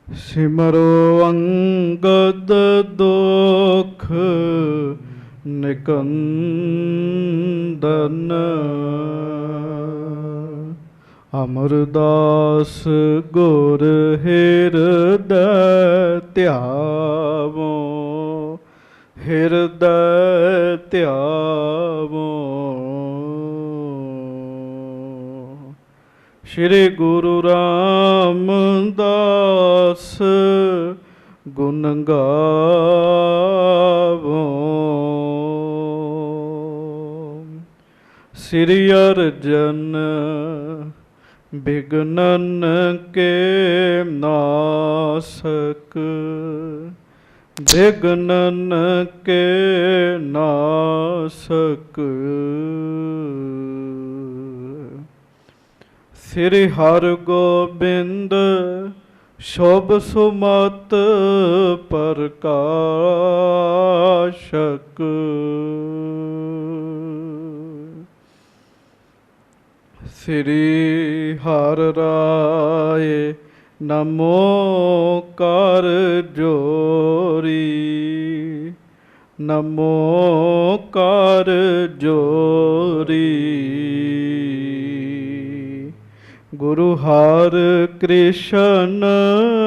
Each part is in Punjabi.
ਸਿਮਰੋ ਅੰਗਦ ਦੁਖ ਨਿਕੰਦਨ। ਅਮਰਦਾਸ ਗੁਰ ਹਿਰਦੈ ਧਿਆਵੋ, ਹਿਰਦੈ ਧਿਆਵੋ। ਸ਼੍ਰੀ ਗੁਰੂ ਰਾਮਦਾਸ ਗੁਣ ਗਾਵੋ। ਸ੍ਰੀ ਅਰਜਨ ਬਿਘਨਨ ਕੇ ਨਾਸਕ, ਬਿਘਨਨ ਕੇ ਨਾਸਕ। ਸ੍ਰੀ ਹਰਗੋਬਿੰਦ ਸ਼ੁਭ ਸੁਮਤ ਪ੍ਰਕਾਸ਼ਕ। ਸ੍ਰੀ ਹਰਿ ਰਾਏ ਨਮੋ ਕਰ ਜੋਰੀ, ਨਮੋ ਕਰ ਜੋਰੀ। ਗੁਰੂ ਹਰਿ ਕ੍ਰਿਸ਼ਨ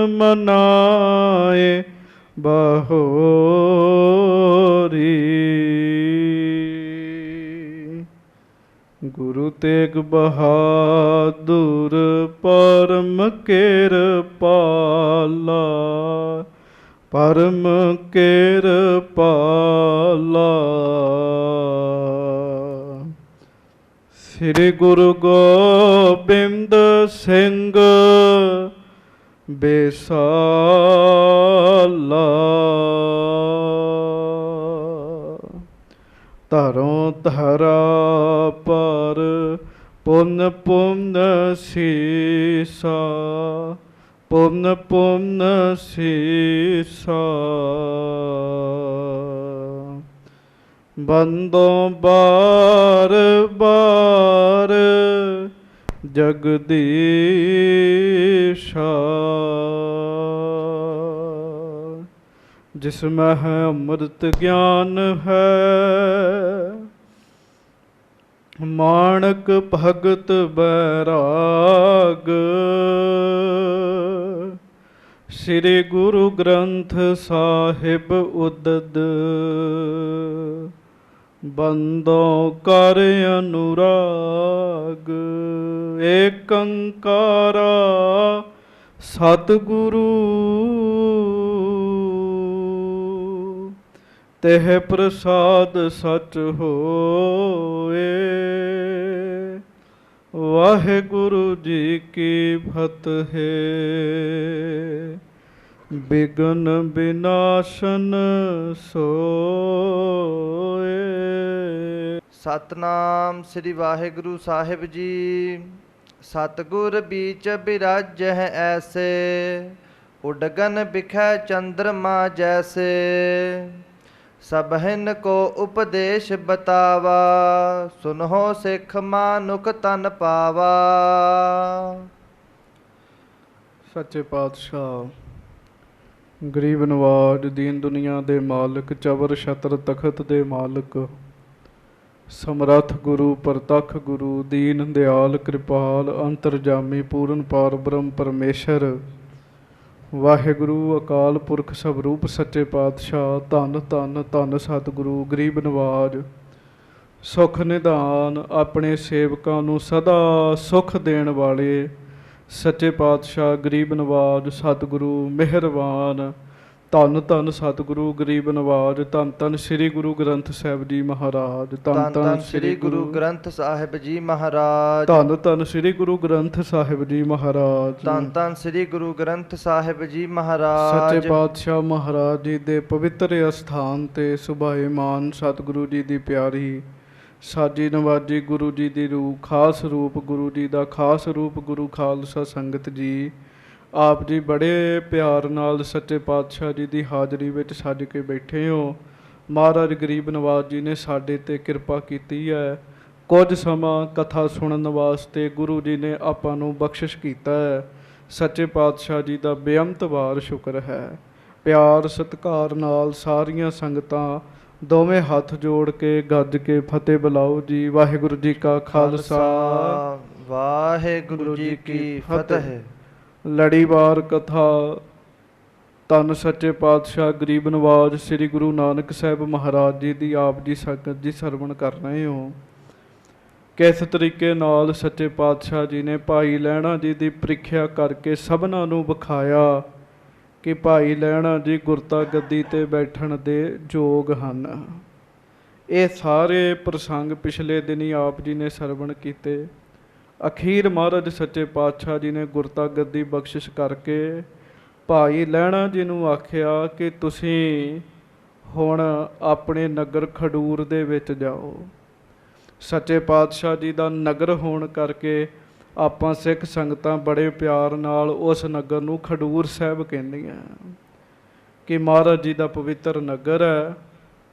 ਮਨਾਏ ਬਹੋਰੀ। ਗੁਰੂ ਤੇਗ ਬਹਾਦੁਰ ਪਰਮ ਕਿਰਪਾਲਾ, ਪਰਮ ਕਿਰਪਾਲਾ। ਸ੍ਰੀ ਗੁਰੂ ਗੋਬਿੰਦ ਸਿੰਘ ਬੇਸਾਲਾ। ਧਰੋਂ ਧਰਾ ਪਰ ਪੁੰਨ ਪੁੰਨ ਸੀਸਾ, ਪੁੰਨ ਪੁੰਨ ਸੀਸਾ। ਬੰਦੋਂ ਬਾਰ ਬਾਰ ਜਗਦੀਸ਼ਾ। ਜਿਸ ਮਹਿ ਅੰਮ੍ਰਿਤ ਗਿਆਨ ਹੈ, ਮਾਣਕ ਭਗਤ ਬੈਰਾਗ। ਸ੍ਰੀ ਗੁਰੂ ਗ੍ਰੰਥ ਸਾਹਿਬ ਉਦਦ, ਬੰਦੋਂ ਕਰ ਅਨੁਰਾਗ। ਏਕ ਓਂਕਾਰਾ ਸਤਿਗੁਰੂ, ਤਿਹ ਪ੍ਰਸਾਦ ਸਚ ਹੋਏ। ਵਾਹਿਗੁਰੂ ਜੀ ਕੀ ਫਤਿਹ। ਬਿਘਨ ਬਿਨਾਸ਼ਨ ਸੋਏ। ਸਤਨਾਮ ਸ੍ਰੀ ਵਾਹਿਗੁਰੂ ਸਾਹਿਬ ਜੀ। ਸਤਿਗੁਰ ਬੀਚ ਬਿਰਾਜਹਿ ਐਸੇ, ਉਡਗਨ ਬਿਖੈ ਚੰਦਰਮਾ ਜੈਸੇ। ਸਭਹਿਨ ਕੋ ਉਪਦੇਸ਼ ਬਤਾਵਾ, ਸੁਨਹੁ ਸਿੱਖ ਮਾਨੁਖ ਤਨ ਪਾਵਾ। ਸੱਚੇ ਪਾਤਸ਼ਾਹ ਗਰੀਬ ਨਵਾਜ ਦੀਨ ਦੁਨੀਆ ਦੇ ਮਾਲਕ, ਚਵਰ ਛਤਰ ਤਖਤ ਦੇ ਮਾਲਕ, ਸਮਰੱਥ ਗੁਰੂ ਪ੍ਰਤੱਖ ਗੁਰੂ, ਦੀਨ ਦਿਆਲ ਕਿਰਪਾਲ ਅੰਤਰਜਾਮੀ ਪੂਰਨ ਪਾਰ ਬ੍ਰਹਮ ਪਰਮੇਸ਼ਰ ਵਾਹਿਗੁਰੂ ਅਕਾਲ ਪੁਰਖ ਸਵਰੂਪ ਸੱਚੇ ਪਾਤਸ਼ਾਹ। ਧੰਨ ਧੰਨ ਧੰਨ ਸਤਿਗੁਰੂ ਗਰੀਬ ਨਵਾਜ ਸੁਖ ਨਿਧਾਨ, ਆਪਣੇ ਸੇਵਕਾਂ ਨੂੰ ਸਦਾ ਸੁਖ ਦੇਣ ਵਾਲੇ ਸੱਚੇ ਪਾਤਸ਼ਾਹ ਗਰੀਬ ਨਵਾਜ ਸਤਿਗੁਰੂ ਮਿਹਰਬਾਨ। ਧੰਨ ਧੰਨ ਸਤਿਗੁਰੂ ਗਰੀਬ ਨਵਾਜ। ਧੰਨ ਧੰਨ ਸ੍ਰੀ ਗੁਰੂ ਗ੍ਰੰਥ ਸਾਹਿਬ ਜੀ ਮਹਾਰਾਜ। ਧੰਨ ਧੰਨ ਸ੍ਰੀ ਗੁਰੂ ਗ੍ਰੰਥ ਸਾਹਿਬ ਜੀ ਮਹਾਰਾਜ। ਧੰਨ ਧੰਨ ਸ੍ਰੀ ਗੁਰੂ ਗ੍ਰੰਥ ਸਾਹਿਬ ਜੀ ਮਹਾਰਾਜ। ਧੰਨ ਧੰਨ ਸ੍ਰੀ ਗੁਰੂ ਗ੍ਰੰਥ ਸਾਹਿਬ ਜੀ ਮਹਾਰਾਜ। ਸੱਚੇ ਪਾਤਸ਼ਾਹ ਮਹਾਰਾਜ ਜੀ ਦੇ ਪਵਿੱਤਰ ਅਸਥਾਨ ਤੇ ਸੁਭਾਏਮਾਨ ਸਤਿਗੁਰੂ ਜੀ ਦੀ ਪਿਆਰੀ ਸਾਜੀ ਨਵਾਜੀ ਗੁਰੂ ਜੀ ਦੀ ਰੂਹ, ਖਾਸ ਰੂਪ ਗੁਰੂ ਜੀ ਦਾ ਖਾਸ ਰੂਪ ਗੁਰੂ ਖਾਲਸਾ ਸੰਗਤ ਜੀ, ਆਪ ਜੀ ਬੜੇ ਪਿਆਰ ਨਾਲ ਸੱਚੇ ਪਾਤਸ਼ਾਹ ਜੀ ਦੀ ਹਾਜ਼ਰੀ ਵਿੱਚ ਸੱਜ ਕੇ ਬੈਠੇ ਹੋ। ਮਹਾਰਾਜ ਗਰੀਬ ਨਵਾਜ ਜੀ ਨੇ ਸਾਡੇ 'ਤੇ ਕਿਰਪਾ ਕੀਤੀ ਹੈ। ਕੁਝ ਸਮਾਂ ਕਥਾ ਸੁਣਨ ਵਾਸਤੇ ਗੁਰੂ ਜੀ ਨੇ ਆਪਾਂ ਨੂੰ ਬਖਸ਼ਿਸ਼ ਕੀਤਾ ਹੈ। ਸੱਚੇ ਪਾਤਸ਼ਾਹ ਜੀ ਦਾ ਬੇਅੰਤ ਵਾਰ ਸ਼ੁਕਰ ਹੈ। ਪਿਆਰ ਸਤਿਕਾਰ ਨਾਲ ਸਾਰੀਆਂ ਸੰਗਤਾਂ ਦੋਵੇਂ ਹੱਥ ਜੋੜ ਕੇ ਗੱਜ ਕੇ ਫਤਿਹ ਬੁਲਾਓ ਜੀ। ਵਾਹਿਗੁਰੂ ਜੀ ਕਾ ਖਾਲਸਾ, ਵਾਹਿਗੁਰੂ ਜੀ ਕੀ ਫਤਿਹ। ਲੜੀਵਾਰ ਕਥਾ ਧੰਨ ਸੱਚੇ ਪਾਤਸ਼ਾਹ ਗਰੀਬ ਨਵਾਜ ਸ੍ਰੀ ਗੁਰੂ ਨਾਨਕ ਸਾਹਿਬ ਮਹਾਰਾਜ ਜੀ ਦੀ ਆਪ ਜੀ ਸੰਗਤ ਜੀ ਸਰਵਣ ਕਰ ਰਹੇ ਹੋ। ਕਿਸ ਤਰੀਕੇ ਨਾਲ ਸੱਚੇ ਪਾਤਸ਼ਾਹ ਜੀ ਨੇ ਭਾਈ ਲਹਿਣਾ ਜੀ ਦੀ ਪ੍ਰੀਖਿਆ ਕਰਕੇ ਸਭਨਾਂ ਨੂੰ ਵਿਖਾਇਆ ਕਿ ਭਾਈ ਲਹਿਣਾ ਜੀ ਗੁਰਤਾ ਗੱਦੀ ਤੇ ਬੈਠਣ ਦੇ ਯੋਗ ਹਨ। ਇਹ ਸਾਰੇ ਪ੍ਰਸੰਗ ਪਿਛਲੇ ਦਿਨੀ ਆਪ ਜੀ ਨੇ ਸਰਵਣ ਕੀਤੇ। ਅਖੀਰ ਮਹਾਰਾਜ ਸੱਚੇ ਪਾਤਸ਼ਾਹ ਜੀ ਨੇ ਗੁਰਤਾ ਗੱਦੀ ਬਖਸ਼ਿਸ਼ ਕਰਕੇ ਭਾਈ ਲਹਿਣਾ ਜੀ ਨੂੰ ਆਖਿਆ ਕਿ ਤੁਸੀਂ ਹੁਣ ਆਪਣੇ ਨਗਰ ਖਡੂਰ ਦੇ ਵਿੱਚ ਜਾਓ। ਸੱਚੇ ਪਾਤਸ਼ਾਹ ਜੀ ਦਾ ਨਗਰ ਹੋਣ ਕਰਕੇ ਆਪਾਂ ਸਿੱਖ ਸੰਗਤਾਂ ਬੜੇ ਪਿਆਰ ਨਾਲ ਉਸ ਨਗਰ ਨੂੰ ਖਡੂਰ ਸਾਹਿਬ ਕਹਿੰਦੀਆਂ ਕਿ ਮਹਾਰਾਜ ਜੀ ਦਾ ਪਵਿੱਤਰ ਨਗਰ ਹੈ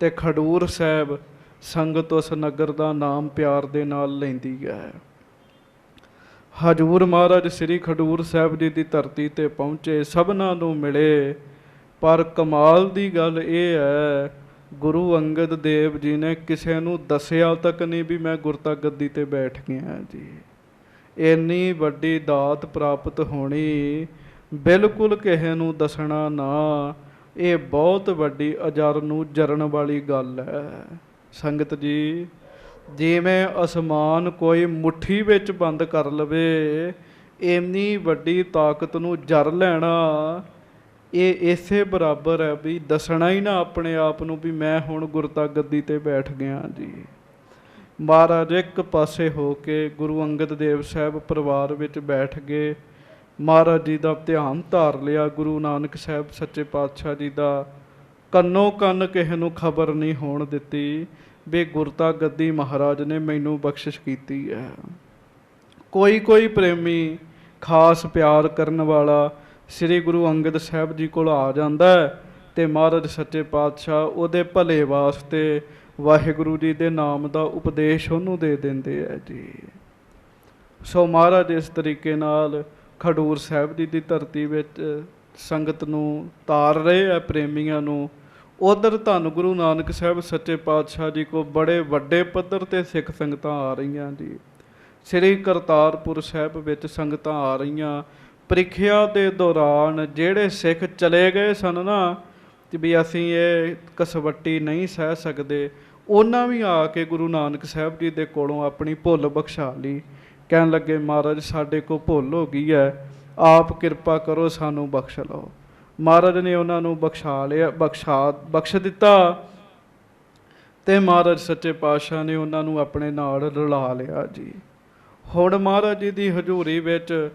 ਤੇ ਖਡੂਰ ਸਾਹਿਬ ਸੰਗਤ ਉਸ ਨਗਰ ਦਾ ਨਾਮ ਪਿਆਰ ਦੇ ਨਾਲ ਲੈਂਦੀ ਹੈ। ਹਜੂਰ ਮਹਾਰਾਜ ਸ੍ਰੀ ਖਡੂਰ ਸਾਹਿਬ ਜੀ ਦੀ ਧਰਤੀ ਤੇ ਪਹੁੰਚੇ, ਸਭਨਾਂ ਨੂੰ ਮਿਲੇ। ਪਰ ਕਮਾਲ ਦੀ ਗੱਲ ਇਹ ਹੈ, ਗੁਰੂ ਅੰਗਦ ਦੇਵ ਜੀ ਨੇ ਕਿਸੇ ਨੂੰ ਦੱਸਿਆ ਤੱਕ ਨਹੀਂ ਵੀ ਮੈਂ ਗੁਰਤਾ ਗੱਦੀ ਤੇ ਬੈਠ ਗਿਆ ਜੀ। ਇੰਨੀ ਵੱਡੀ ਦਾਤ ਪ੍ਰਾਪਤ ਹੋਣੀ, ਬਿਲਕੁਲ ਕਿਸੇ ਨੂੰ ਦੱਸਣਾ ਨਾ, ਇਹ ਬਹੁਤ ਵੱਡੀ ਅਜਰ ਨੂੰ ਜਰਨ ਵਾਲੀ ਗੱਲ ਹੈ। ਸੰਗਤ ਜੀ, ਜਿਵੇਂ ਅਸਮਾਨ ਕੋਈ ਮੁੱਠੀ ਵਿੱਚ ਬੰਦ ਕਰ ਲਵੇ, ਇੰਨੀ ਵੱਡੀ ਤਾਕਤ ਨੂੰ ਜਰ ਲੈਣਾ ਇਹ ਇਸੇ ਬਰਾਬਰ ਹੈ ਵੀ ਦੱਸਣਾ ਹੀ ਨਾ ਆਪਣੇ ਆਪ ਨੂੰ ਵੀ ਮੈਂ ਹੁਣ ਗੁਰਤਾ ਗੱਦੀ ਤੇ ਬੈਠ ਗਿਆ ਜੀ। ਮਹਾਰਾਜ ਇੱਕ ਪਾਸੇ ਹੋ ਕੇ ਗੁਰੂ ਅੰਗਦ ਦੇਵ ਸਾਹਿਬ ਪਰਿਵਾਰ ਵਿੱਚ ਬੈਠ ਗਏ। ਮਹਾਰਾਜ ਜੀ ਦਾ ਧਿਆਨ ਧਾਰ ਲਿਆ। ਗੁਰੂ ਨਾਨਕ ਸਾਹਿਬ ਸੱਚੇ ਪਾਤਸ਼ਾਹ ਜੀ ਦਾ ਕੰਨੋਂ ਕੰਨ ਕਿਸੇ ਨੂੰ ਖਬਰ ਨਹੀਂ ਹੋਣ ਦਿੱਤੀ ਵੀ ਗੁਰਤਾ ਗੱਦੀ ਮਹਾਰਾਜ ਨੇ ਮੈਨੂੰ ਬਖਸ਼ਿਸ਼ ਕੀਤੀ ਹੈ। ਕੋਈ ਪ੍ਰੇਮੀ ਖਾਸ ਪਿਆਰ ਕਰਨ ਵਾਲਾ ਸ੍ਰੀ ਗੁਰੂ ਅੰਗਦ ਸਾਹਿਬ ਜੀ ਕੋਲ ਆ ਜਾਂਦਾ ਤੇ ਮਹਾਰਾਜ ਸੱਚੇ ਪਾਤਸ਼ਾਹ ਉਹਦੇ ਭਲੇ ਵਾਸਤੇ ਵਾਹਿਗੁਰੂ ਜੀ ਦੇ ਨਾਮ ਦਾ ਉਪਦੇਸ਼ ਉਹਨੂੰ ਦੇ ਦਿੰਦੇ ਹੈ ਜੀ। ਸੋ ਮਹਾਰਾਜ ਇਸ ਤਰੀਕੇ ਨਾਲ ਖਡੂਰ ਸਾਹਿਬ ਜੀ ਦੀ ਧਰਤੀ ਵਿੱਚ ਸੰਗਤ ਨੂੰ ਤਾਰ ਰਹੇ ਹੈ, ਪ੍ਰੇਮੀਆਂ ਨੂੰ। ਉਧਰ ਧੰਨ ਗੁਰੂ ਨਾਨਕ ਸਾਹਿਬ ਸੱਚੇ ਪਾਤਸ਼ਾਹ ਜੀ ਕੋਲ ਬੜੇ ਵੱਡੇ ਪੱਧਰ ਤੇ ਸਿੱਖ ਸੰਗਤਾਂ ਆ ਰਹੀਆਂ ਜੀ। ਸ੍ਰੀ ਕਰਤਾਰਪੁਰ ਸਾਹਿਬ ਵਿੱਚ ਸੰਗਤਾਂ ਆ ਰਹੀਆਂ। ਪ੍ਰੀਖਿਆ ਦੇ ਦੌਰਾਨ ਜਿਹੜੇ ਸਿੱਖ ਚਲੇ ਗਏ ਸਨ ਨਾ ਕਿ ਵੀ ਅਸੀਂ ਇਹ ਕਸਵੱਟੀ ਨਹੀਂ ਸਹਿ ਸਕਦੇ, ਉਹਨਾਂ ਵੀ ਆ ਕੇ ਗੁਰੂ ਨਾਨਕ ਸਾਹਿਬ ਜੀ ਦੇ ਕੋਲੋਂ ਆਪਣੀ ਭੁੱਲ ਬਖਸ਼ਾ ਲਈ। ਕਹਿਣ ਲੱਗੇ ਮਹਾਰਾਜ ਸਾਡੇ ਕੋਲ ਭੁੱਲ ਹੋ ਗਈ ਹੈ, ਆਪ ਕਿਰਪਾ ਕਰੋ ਸਾਨੂੰ ਬਖਸ਼ ਲਓ। ਮਹਾਰਾਜ ਨੇ ਉਹਨਾਂ ਨੂੰ ਬਖਸ਼ ਦਿੱਤਾ ਤੇ ਮਹਾਰਾਜ ਸੱਚੇ ਪਾਤਸ਼ਾਹ ਨੇ ਉਹਨਾਂ ਨੂੰ ਆਪਣੇ ਨਾਲ ਰਲਾ ਲਿਆ ਜੀ। ਹੁਣ ਮਹਾਰਾਜ ਜੀ ਦੀ ਹਜ਼ੂਰੀ ਵਿੱਚ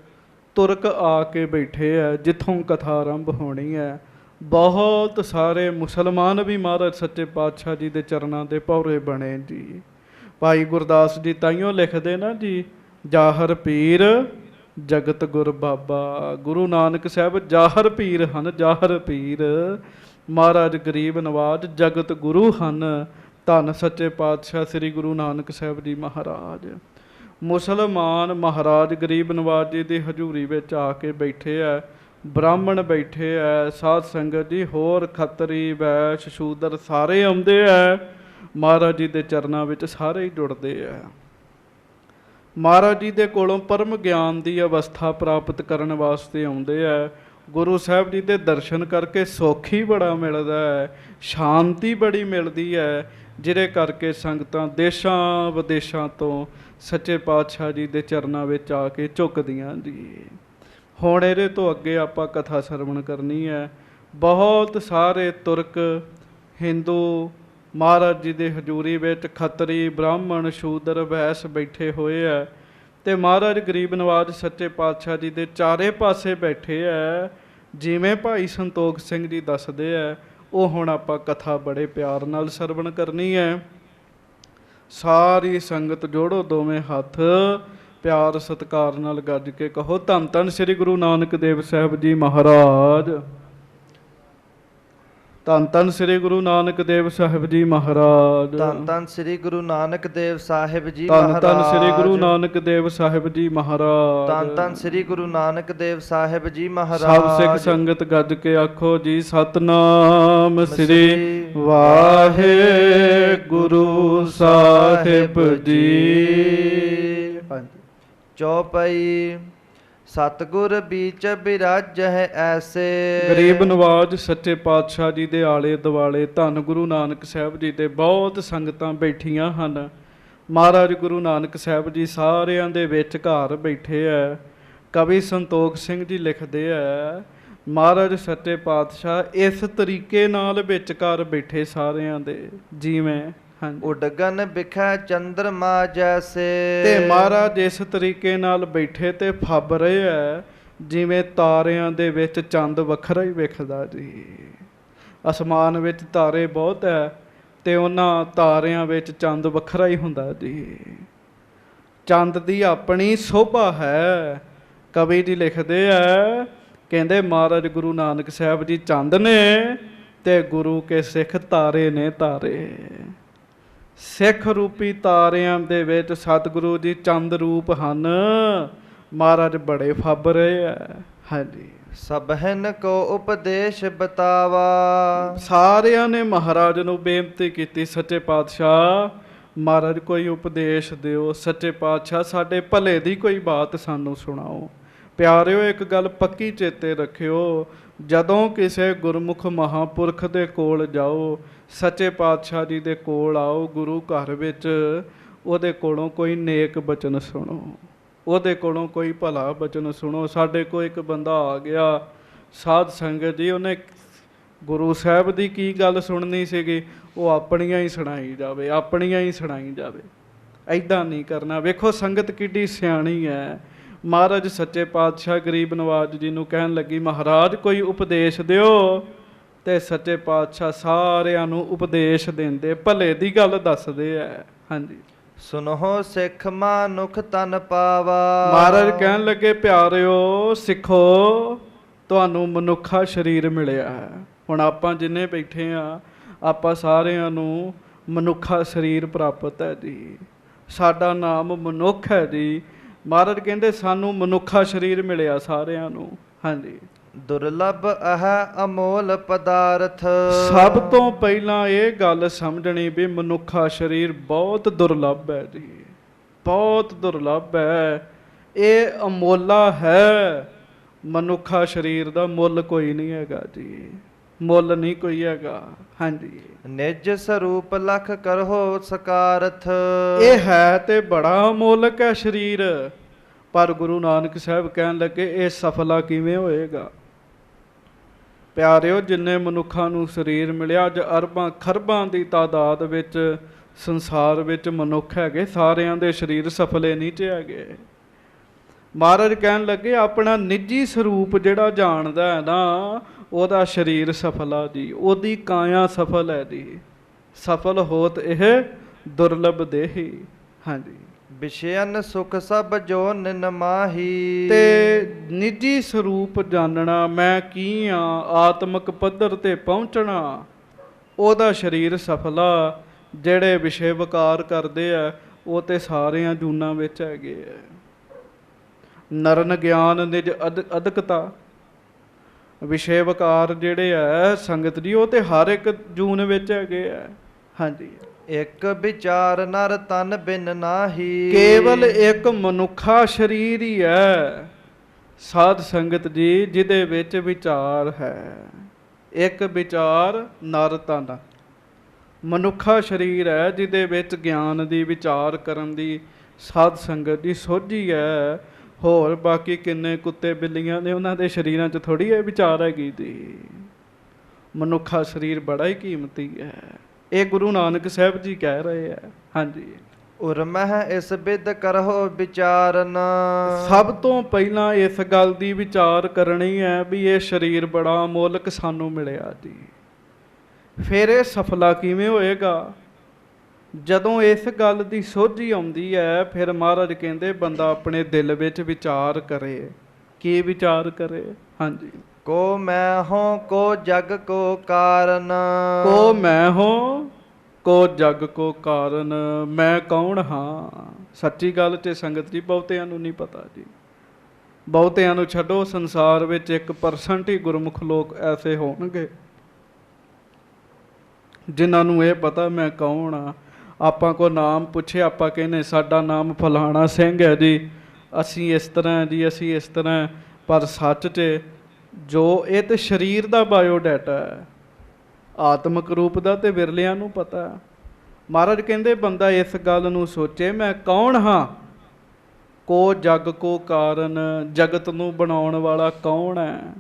ਤੁਰਕ ਆ ਕੇ ਬੈਠੇ ਹੈ, ਜਿੱਥੋਂ ਕਥਾ ਆਰੰਭ ਹੋਣੀ ਹੈ। ਬਹੁਤ ਸਾਰੇ ਮੁਸਲਮਾਨ ਵੀ ਮਹਾਰਾਜ ਸੱਚੇ ਪਾਤਸ਼ਾਹ ਜੀ ਦੇ ਚਰਨਾਂ ਦੇ ਭੌਰੇ ਬਣੇ ਜੀ। ਭਾਈ ਗੁਰਦਾਸ ਜੀ ਤਾਈਓ ਲਿਖਦੇ ਨਾ ਜੀ, ਜਾਹਰ ਪੀਰ ਜਗਤ ਗੁਰ ਬਾਬਾ। ਗੁਰੂ ਨਾਨਕ ਸਾਹਿਬ ਜਾਹਰ ਪੀਰ ਹਨ, ਜਾਹਰ ਪੀਰ। ਮਹਾਰਾਜ ਗਰੀਬ ਨਵਾਜ ਜਗਤ ਗੁਰੂ ਹਨ। ਧੰਨ ਸੱਚੇ ਪਾਤਸ਼ਾਹ ਸ੍ਰੀ ਗੁਰੂ ਨਾਨਕ ਸਾਹਿਬ ਜੀ ਮਹਾਰਾਜ। ਮੁਸਲਮਾਨ ਮਹਾਰਾਜ ਗਰੀਬ ਨਵਾਜ ਜੀ ਦੀ ਹਜ਼ੂਰੀ ਵਿੱਚ ਆ ਕੇ ਬੈਠੇ ਹੈ, ਬ੍ਰਾਹਮਣ ਬੈਠੇ ਹੈ, ਸਾਧ ਸੰਗਤ ਜੀ, ਹੋਰ ਖੱਤਰੀ ਵੈਸ਼ ਸ਼ੂਦਰ ਸਾਰੇ ਆਉਂਦੇ ਹੈ। ਮਹਾਰਾਜ ਜੀ ਦੇ ਚਰਨਾਂ ਵਿੱਚ ਸਾਰੇ ਹੀ ਜੁੜਦੇ ਹੈ। ਮਹਾਰਾਜ ਜੀ ਦੇ ਕੋਲੋਂ ਪਰਮ ਗਿਆਨ ਦੀ ਅਵਸਥਾ ਪ੍ਰਾਪਤ ਕਰਨ ਵਾਸਤੇ ਆਉਂਦੇ ਹੈ। ਗੁਰੂ ਸਾਹਿਬ ਜੀ ਦੇ ਦਰਸ਼ਨ ਕਰਕੇ ਸੁੱਖ ਹੀ ਬੜਾ ਮਿਲਦਾ ਹੈ, ਸ਼ਾਂਤੀ ਬੜੀ ਮਿਲਦੀ ਹੈ, ਜਿਹਦੇ ਕਰਕੇ ਸੰਗਤਾਂ ਦੇਸ਼ਾਂ ਵਿਦੇਸ਼ਾਂ ਤੋਂ ਸੱਚੇ ਪਾਤਸ਼ਾਹ ਜੀ ਦੇ ਚਰਨਾਂ ਵਿੱਚ ਆ ਕੇ ਝੁਕਦੀਆਂ ਜੀ। ਹੁਣ ਇਹਦੇ ਤੋਂ ਅੱਗੇ ਆਪਾਂ ਕਥਾ ਸਰਵਣ ਕਰਨੀ ਹੈ। ਬਹੁਤ ਸਾਰੇ ਤੁਰਕ ਹਿੰਦੂ ਮਹਾਰਾਜ ਜੀ ਦੇ ਹਜ਼ੂਰੀ ਵਿੱਚ ਖੱਤਰੀ ਬ੍ਰਾਹਮਣ ਸ਼ੂਦਰ ਵੈਸ ਬੈਠੇ ਹੋਏ ਹੈ ਤੇ ਮਹਾਰਾਜ ਗਰੀਬ ਨਵਾਜ ਸੱਚੇ ਪਾਤਸ਼ਾਹ ਜੀ ਦੇ ਚਾਰੇ ਪਾਸੇ ਬੈਠੇ ਹੈ। ਜਿਵੇਂ ਭਾਈ ਸੰਤੋਖ ਸਿੰਘ ਜੀ ਦੱਸਦੇ ਹੈ, ਉਹ ਹੁਣ ਆਪਾਂ ਕਥਾ ਬੜੇ ਪਿਆਰ ਨਾਲ ਸਰਵਣ ਕਰਨੀ ਹੈ। ਸਾਰੀ ਸੰਗਤ ਜੋੜੋ ਦੋਵੇਂ ਹੱਥ, ਪਿਆਰ ਸਤਿਕਾਰ ਨਾਲ ਗੱਜ ਕੇ ਕਹੋ, ਧੰਨ ਧੰਨ ਸ੍ਰੀ ਗੁਰੂ ਨਾਨਕ ਦੇਵ ਸਾਹਿਬ ਜੀ ਮਹਾਰਾਜ। ਧੰਨ ਧੰਨ ਸ੍ਰੀ ਗੁਰੂ ਨਾਨਕ ਦੇਵ ਸਾਹਿਬ ਜੀ ਮਹਾਰਾਜ। ਧੰਨ ਧੰਨ ਸ੍ਰੀ ਗੁਰੂ ਨਾਨਕ ਦੇਵ ਸਾਹਿਬ ਜੀ ਧੰਨ ਮਹਾਰਾਜ। ਧੰਨ ਸ੍ਰੀ ਗੁਰੂ ਨਾਨਕ ਦੇਵ ਸਾਹਿਬ ਜੀ ਮਹਾਰਾਜ। ਧੰਨ ਧੰਨ ਸ੍ਰੀ ਗੁਰੂ ਨਾਨਕ ਦੇਵ ਸਾਹਿਬ ਜੀ ਮਹਾਰਾਜ। ਸਭ ਸਿੱਖ ਸੰਗਤ ਗੱਜ ਕੇ ਆਖੋ ਜੀ ਸਤਨਾਮ ਸ੍ਰੀ ਵਾਹਿਗੁਰੂ ਸਾਹਿਬ ਜੀ। ਚੌਪਈ। ਸਤਿਗੁਰ ਬੀਚ ਬਿਰਾਜਹਿ ਐਸੇ। ਗਰੀਬ ਨਵਾਜ ਸੱਚੇ ਪਾਤਸ਼ਾਹ ਜੀ ਦੇ ਆਲੇ ਦੁਆਲੇ ਧੰਨ ਗੁਰੂ ਨਾਨਕ ਸਾਹਿਬ ਜੀ ਦੇ ਬਹੁਤ ਸੰਗਤਾਂ ਬੈਠੀਆਂ ਹਨ। ਮਹਾਰਾਜ ਗੁਰੂ ਨਾਨਕ ਸਾਹਿਬ ਜੀ ਸਾਰਿਆਂ ਦੇ ਵਿੱਚ ਘਰ ਬੈਠੇ ਹੈ। ਕਵੀ ਸੰਤੋਖ ਸਿੰਘ ਜੀ ਲਿਖਦੇ ਹੈ, ਮਹਾਰਾਜ ਸੱਚੇ ਪਾਤਸ਼ਾਹ ਇਸ ਤਰੀਕੇ ਨਾਲ ਵਿਚਕਾਰ ਬੈਠੇ ਸਾਰਿਆਂ ਦੇ, ਜਿਵੇਂ ਉਡਗਨ ਬਿਖੈ ਚੰਦਰਮਾ ਜੈਸੇ। ਤੇ ਮਹਾਰਾਜ ਇਸ ਤਰੀਕੇ ਨਾਲ ਬੈਠੇ ਤੇ ਫੱਬ ਰਹੇ ਹੈ ਜਿਵੇਂ ਤਾਰਿਆਂ ਦੇ ਵਿੱਚ ਚੰਦ ਵੱਖਰਾ ਹੀ ਵਿਖਦਾ ਜੀ। ਅਸਮਾਨ ਵਿੱਚ ਤਾਰੇ ਬਹੁਤ ਹੈ ਤੇ ਉਹਨਾਂ ਤਾਰਿਆਂ ਵਿੱਚ ਚੰਦ ਵੱਖਰਾ ਹੀ ਹੁੰਦਾ ਜੀ। ਚੰਦ ਦੀ ਆਪਣੀ ਸੋਭਾ ਹੈ। ਕਵੀ ਜੀ ਲਿਖਦੇ ਹੈ, ਕਹਿੰਦੇ ਮਹਾਰਾਜ ਗੁਰੂ ਨਾਨਕ ਸਾਹਿਬ ਜੀ ਚੰਦ ਨੇ ਤੇ ਗੁਰੂ ਕੇ ਸਿੱਖ ਤਾਰੇ ਨੇ ਤਾਰੇ। ਸਿੱਖ ਰੂਪੀ ਤਾਰਿਆਂ ਦੇ ਵਿੱਚ ਸਤਿਗੁਰੂ ਜੀ ਚੰਦ ਰੂਪ ਹਨ। ਮਹਾਰਾਜ ਬੜੇ ਫੱਬ ਰਹੇ ਆ। ਹਾਂਜੀ। ਸਭਨ ਕੋ ਉਪਦੇਸ਼ ਬਤਾਵਾ। ਸਾਰਿਆਂ ਨੇ ਮਹਾਰਾਜ ਨੂੰ ਬੇਨਤੀ ਕੀਤੀ, ਸੱਚੇ ਪਾਤਸ਼ਾਹ ਮਹਾਰਾਜ ਕੋਈ ਉਪਦੇਸ਼ ਦਿਓ। ਸੱਚੇ ਪਾਤਸ਼ਾਹ ਸਾਡੇ ਭਲੇ ਦੀ ਕੋਈ ਬਾਤ ਸਾਨੂੰ ਸੁਣਾਓ। ਪਿਆਰਿਓ ਇੱਕ ਗੱਲ ਪੱਕੀ ਚੇਤੇ ਰੱਖਿਓ, ਜਦੋਂ ਕਿਸੇ ਗੁਰਮੁਖ ਮਹਾਂਪੁਰਖ ਦੇ ਕੋਲ ਜਾਓ, ਸੱਚੇ ਪਾਤਸ਼ਾਹ ਜੀ ਦੇ ਕੋਲ ਆਓ, ਗੁਰੂ ਘਰ ਵਿੱਚ ਉਹਦੇ ਕੋਲੋਂ ਕੋਈ ਨੇਕ ਬਚਨ ਸੁਣੋ, ਉਹਦੇ ਕੋਲੋਂ ਕੋਈ ਭਲਾ ਬਚਨ ਸੁਣੋ। ਸਾਡੇ ਕੋਲ ਇੱਕ ਬੰਦਾ ਆ ਗਿਆ ਸਾਧ ਸੰਗਤ ਜੀ, ਉਹਨੇ ਗੁਰੂ ਸਾਹਿਬ ਦੀ ਕੀ ਗੱਲ ਸੁਣਨੀ ਸੀਗੀ, ਉਹ ਆਪਣੀਆਂ ਹੀ ਸੁਣਾਈ ਜਾਵੇ, ਆਪਣੀਆਂ ਹੀ ਸੁਣਾਈ ਜਾਵੇ। ਐਦਾਂ ਨਹੀਂ ਕਰਨਾ। ਵੇਖੋ ਸੰਗਤ ਕਿੱਡੀ ਸਿਆਣੀ ਹੈ। ਮਹਾਰਾਜ ਸੱਚੇ ਪਾਤਸ਼ਾਹ ਗਰੀਬ ਨਵਾਜ ਜੀ ਨੂੰ ਕਹਿਣ ਲੱਗੀ, ਮਹਾਰਾਜ ਕੋਈ ਉਪਦੇਸ਼ ਦਿਓ। ਤੇ ਸੱਚੇ ਪਾਤਸ਼ਾਹ ਸਾਰਿਆਂ ਨੂੰ ਉਪਦੇਸ਼ ਦਿੰਦੇ, ਭਲੇ ਦੀ ਗੱਲ ਦੱਸਦੇ ਹੈ। ਹਾਂਜੀ। ਸੁਨੋ ਸਿੱਖ ਮਾਨੁਖ ਤਨ ਪਾਵਾ। ਮਹਾਰਾਜ ਕਹਿਣ ਲੱਗੇ, ਪਿਆਰਿਓ ਸਿੱਖੋ, ਤੁਹਾਨੂੰ ਮਨੁੱਖਾ ਸਰੀਰ ਮਿਲਿਆ ਹੈ। ਹੁਣ ਆਪਾਂ ਜਿੰਨੇ ਬੈਠੇ ਆ, ਆਪਾਂ ਸਾਰਿਆਂ ਨੂੰ ਮਨੁੱਖਾ ਸਰੀਰ ਪ੍ਰਾਪਤ ਹੈ ਜੀ। ਸਾਡਾ ਨਾਮ ਮਨੁੱਖ ਹੈ ਜੀ। ਮਹਾਰਾਜ ਕਹਿੰਦੇ ਸਾਨੂੰ ਮਨੁੱਖਾ ਸਰੀਰ ਮਿਲਿਆ ਸਾਰਿਆਂ ਨੂੰ। ਹਾਂਜੀ। ਦੁਰਲਭ ਅਹ ਅਮੋਲ ਪਦਾਰਥ। ਸਭ ਤੋਂ ਪਹਿਲਾਂ ਇਹ ਗੱਲ ਸਮਝਣੀ ਵੀ ਮਨੁੱਖਾ ਸਰੀਰ ਬਹੁਤ ਦੁਰਲਭ ਹੈ ਜੀ, ਬਹੁਤ ਦੁਰਲਭ ਹੈ। ਇਹ ਅਮੋਲਾ ਹੈ। ਮਨੁੱਖਾ ਸਰੀਰ ਦਾ ਮੁੱਲ ਕੋਈ ਨਹੀਂ ਹੈਗਾ ਜੀ, ਮੁੱਲ ਨਹੀਂ ਕੋਈ ਹੈਗਾ। ਹਾਂਜੀ। ਨਿਜ ਸਰੂਪ ਲਖ ਕਰੋ ਸਕਾਰਥ। ਇਹ ਹੈ ਤੇ ਬੜਾ ਅਮੋਲਕ ਹੈ ਸਰੀਰ, ਪਰ ਗੁਰੂ ਨਾਨਕ ਸਾਹਿਬ ਕਹਿਣ ਲੱਗੇ ਇਹ ਸਫਲਾ ਕਿਵੇਂ ਹੋਏਗਾ। ਪਿਆਰਿਓ ਜਿੰਨੇ ਮਨੁੱਖਾਂ ਨੂੰ ਸਰੀਰ ਮਿਲਿਆ, ਅੱਜ ਅਰਬਾਂ ਖਰਬਾਂ ਦੀ ਤਾਦਾਦ ਵਿੱਚ ਸੰਸਾਰ ਵਿੱਚ ਮਨੁੱਖ ਹੈਗੇ, ਸਾਰਿਆਂ ਦੇ ਸਰੀਰ ਸਫਲੇ ਨਹੀਂ ਚ ਹੈਗੇ। ਮਹਾਰਾਜ ਕਹਿਣ ਲੱਗੇ ਆਪਣਾ ਨਿੱਜੀ ਸਰੂਪ ਜਿਹੜਾ ਜਾਣਦਾ ਹੈ ਨਾ, ਉਹਦਾ ਸਰੀਰ ਸਫਲਾ ਜੀ, ਉਹਦੀ ਕਾਇਆ ਸਫਲ ਹੈ ਜੀ। ਸਫਲ ਹੋਤ ਇਹ ਦੁਰਲਭ ਦੇਹੀ। ਹਾਂਜੀ। ਵਿਸ਼ੇਨ ਸੁਖ ਸਭ ਜੋ ਨਿਨ ਮਾਹੀ। ਤੇ ਨਿੱਜੀ ਸਰੂਪ ਜਾਣਨਾ, ਮੈਂ ਕੀ ਆ, ਆਤਮਿਕ ਪੱਧਰ ਤੇ ਪਹੁੰਚਣਾ, ਉਹਦਾ ਸਰੀਰ ਸਫਲਾ। ਜਿਹੜੇ ਵਿਸ਼ੇ ਵਿਕਾਰ ਕਰਦੇ ਆ ਉਹ ਤੇ ਸਾਰਿਆਂ ਜੂਨਾਂ ਵਿੱਚ ਹੈਗੇ ਆ। ਨਰਨ ਗਿਆਨ ਨਿਜ ਅਦਕਤਾ। ਵਿਸ਼ੇ ਵਿਕਾਰ ਜਿਹੜੇ ਆ ਸੰਗਤ ਜੀ, ਉਹ ਤੇ ਹਰ ਇੱਕ ਜੂਨ ਵਿੱਚ ਹੈਗੇ ਆ। ਹਾਂਜੀ। ਇੱਕ ਵਿਚਾਰ ਨਰ ਤਨ ਬਿਨ ਨਾਹੀ। ਕੇਵਲ ਇੱਕ ਮਨੁੱਖਾ ਸਰੀਰ ਹੀ ਹੈ ਸਾਧ ਸੰਗਤ ਜੀ, ਜਿਹਦੇ ਵਿੱਚ ਵਿਚਾਰ ਹੈ। ਇੱਕ ਵਿਚਾਰ ਨਰ ਤਨ, ਮਨੁੱਖਾ ਸਰੀਰ ਹੈ ਜਿਹਦੇ ਵਿੱਚ ਗਿਆਨ ਦੀ ਵਿਚਾਰ ਕਰਨ ਦੀ ਸਾਧ ਸੰਗਤ ਦੀ ਸੋਝੀ ਹੈ। ਹੋਰ ਬਾਕੀ ਕਿੰਨੇ ਕੁੱਤੇ ਬਿੱਲੀਆਂ ਨੇ, ਉਹਨਾਂ ਦੇ ਸਰੀਰਾਂ 'ਚ ਥੋੜ੍ਹੀ ਇਹ ਵਿਚਾਰ ਹੈਗੀ ਜੀ। ਮਨੁੱਖਾ ਸਰੀਰ ਬੜਾ ਹੀ ਕੀਮਤੀ ਹੈ। ਇਹ ਗੁਰੂ ਨਾਨਕ ਸਾਹਿਬ ਜੀ ਕਹਿ ਰਹੇ ਆ। ਹਾਂਜੀ। ਉਰਮਹਿ ਇਸ ਬਿਦ ਕਰੋ ਵਿਚਾਰਨ। ਸਭ ਤੋਂ ਪਹਿਲਾਂ ਇਸ ਗੱਲ ਦੀ ਵਿਚਾਰ ਕਰਨੀ ਹੈ ਵੀ ਇਹ ਸਰੀਰ ਬੜਾ ਅਮੋਲਕ ਸਾਨੂੰ ਮਿਲਿਆ ਜੀ। ਫਿਰ ਇਹ ਸਫਲਾ ਕਿਵੇਂ ਹੋਏਗਾ। ਜਦੋਂ ਇਸ ਗੱਲ ਦੀ ਸੋਝੀ ਆਉਂਦੀ ਹੈ, ਫਿਰ ਮਹਾਰਾਜ ਕਹਿੰਦੇ ਬੰਦਾ ਆਪਣੇ ਦਿਲ ਵਿੱਚ ਵਿਚਾਰ ਕਰੇ। ਕੀ ਵਿਚਾਰ ਕਰੇ। ਹਾਂਜੀ। को मैं हूँ को जग को कारण। ਕੋ ਮੈਂ ਹੋ ਕੋ ਜਗ ਕੋ ਕਾਰਨ, ਮੈਂ ਕੌਣ ਹਾਂ। ਸੱਚੀ ਗੱਲ ਤੇ ਸੰਗਤ ਜੀ ਬਹੁਤਿਆਂ ਨੂੰ ਨਹੀਂ ਪਤਾ ਜੀ। ਬਹੁਤਿਆਂ ਨੂੰ ਛੱਡੋ, ਸੰਸਾਰ ਵਿੱਚ 1% ਹੀ ਗੁਰਮੁਖ ਲੋਕ ਐਸੇ ਹੋਣਗੇ ਜਿਨ੍ਹਾਂ ਨੂੰ ਇਹ ਪਤਾ ਮੈਂ ਕੌਣ ਆ। ਆਪਾਂ ਕੋ ਨਾਮ ਪੁੱਛੇ, ਆਪਾਂ ਕਹਿੰਦੇ ਸਾਡਾ ਨਾਮ ਫਲਾਣਾ ਸਿੰਘ ਹੈ ਜੀ, ਅਸੀਂ ਇਸ ਤਰ੍ਹਾਂ ਜੀ, ਅਸੀਂ ਇਸ ਤਰ੍ਹਾਂ। ਪਰ ਸੱਚ 'ਚ ਜੋ ਇਹ ਤਾਂ ਸਰੀਰ ਦਾ ਬਾਇਓਡਾਟਾ ਹੈ, ਆਤਮਿਕ ਰੂਪ ਦਾ ਤੇ ਵਿਰਲਿਆਂ ਨੂੰ ਪਤਾ। ਮਹਾਰਾਜ ਕਹਿੰਦੇ ਬੰਦਾ ਇਸ ਗੱਲ ਨੂੰ ਸੋਚੇ ਮੈਂ ਕੌਣ ਹਾਂ। ਕੋ ਜਗ ਕੋ ਕਾਰਨ, ਜਗਤ ਨੂੰ ਬਣਾਉਣ ਵਾਲਾ ਕੌਣ ਹੈ,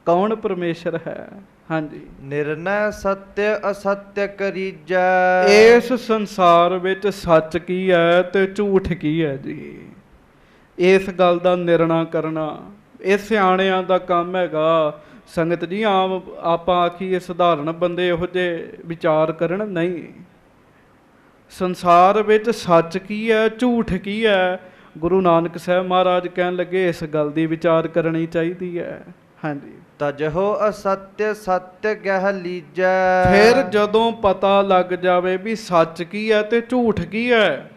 ਕੌਣ ਪਰਮੇਸ਼ਰ ਹੈ। ਹਾਂਜੀ, ਨਿਰਨੈ ਸਤਿ ਅਸਤਿ ਕਰੀਜੈ। ਇਸ ਸੰਸਾਰ ਵਿੱਚ ਸੱਚ ਕੀ ਹੈ ਤੇ ਝੂਠ ਕੀ ਹੈ ਜੀ, ਇਸ ਗੱਲ ਦਾ ਨਿਰਣਾ ਕਰਨਾ ਇਹ ਸਿਆਣਿਆਂ ਦਾ ਕੰਮ ਹੈਗਾ। ਸੰਗਤ ਜੀ ਆਮ ਆਪਾਂ ਆਖੀਏ ਸਧਾਰਨ ਬੰਦੇ ਇਹੋ ਜਿਹੇ ਵਿਚਾਰ ਕਰਨ, ਨਹੀਂ। ਸੰਸਾਰ ਵਿੱਚ ਸੱਚ ਕੀ ਹੈ, ਝੂਠ ਕੀ ਹੈ, ਗੁਰੂ ਨਾਨਕ ਸਾਹਿਬ ਮਹਾਰਾਜ ਕਹਿਣ ਲੱਗੇ ਇਸ ਗੱਲ ਦੀ ਵਿਚਾਰ ਕਰਨੀ ਚਾਹੀਦੀ ਹੈ। ਹਾਂਜੀ, ਤਜਹੋ ਅਸਤਿ ਸਤਿ ਗਹਿ ਲੀਜੈ। ਫਿਰ ਜਦੋਂ ਪਤਾ ਲੱਗ ਜਾਵੇ ਵੀ ਸੱਚ ਕੀ ਹੈ ਤੇ ਝੂਠ ਕੀ ਹੈ,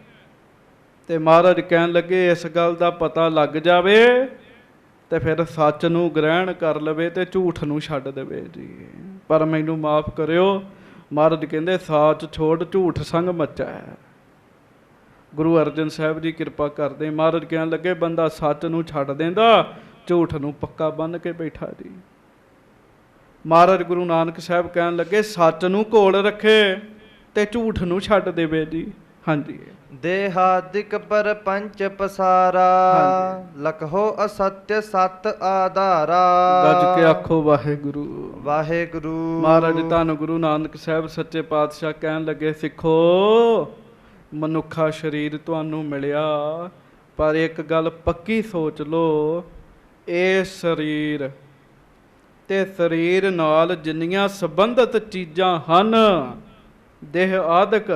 ਤੇ ਮਹਾਰਾਜ ਕਹਿਣ ਲੱਗੇ ਇਸ ਗੱਲ ਦਾ ਪਤਾ ਲੱਗ ਜਾਵੇ ਤੇ ਫਿਰ ਸੱਚ ਨੂੰ ਗ੍ਰਹਿਣ ਕਰ ਲਵੇ ਤੇ ਝੂਠ ਨੂੰ ਛੱਡ ਦੇਵੇ ਜੀ। ਪਰ ਮੈਨੂੰ ਮਾਫ ਕਰਿਓ, ਮਹਾਰਾਜ ਕਹਿੰਦੇ ਸਾਚ ਛੋੜ ਝੂਠ ਸੰਗ ਮੱਚਾ ਹੈ। ਗੁਰੂ ਅਰਜਨ ਸਾਹਿਬ ਜੀ ਕਿਰਪਾ ਕਰਦੇ, ਮਹਾਰਾਜ ਕਹਿਣ ਲੱਗੇ ਬੰਦਾ ਸੱਚ ਨੂੰ ਛੱਡ ਦਿੰਦਾ, ਝੂਠ ਨੂੰ ਪੱਕਾ ਬੰਨ੍ਹ ਕੇ ਬੈਠਾ ਜੀ। ਮਹਾਰਾਜ ਗੁਰੂ ਨਾਨਕ ਸਾਹਿਬ ਕਹਿਣ ਲੱਗੇ ਸੱਚ ਨੂੰ ਘੋਲ ਰੱਖੇ ਤੇ ਝੂਠ ਨੂੰ ਛੱਡ ਦੇਵੇ ਜੀ। ਹਾਂਜੀ, ਦੇਹਾਦਿਕ ਪਰਪੰਚ ਪਸਾਰਾ, ਲਖੋ ਅਸਤਿ ਸਤ ਆਧਾਰਾ। ਗੱਜ ਕੇ ਆਖੋ ਵਾਹਿਗੁਰੂ ਵਾਹਿਗੁਰੂ। ਮਹਾਰਾਜ ਧੰਨ ਗੁਰੂ ਨਾਨਕ ਸਾਹਿਬ ਸੱਚੇ ਪਾਤਸ਼ਾਹ ਕਹਿਣ ਲੱਗੇ ਸਿੱਖੋ, ਮਨੁੱਖਾ ਸਰੀਰ ਤੁਹਾਨੂੰ ਮਿਲਿਆ, ਪਰ ਇੱਕ ਗੱਲ ਪੱਕੀ ਸੋਚ ਲਓ, ਇਹ ਸਰੀਰ ਤੇ ਸਰੀਰ ਨਾਲ ਜਿੰਨੀਆਂ ਸੰਬੰਧਿਤ ਚੀਜ਼ਾਂ ਹਨ, ਦੇਹ ਆਦਿਕ,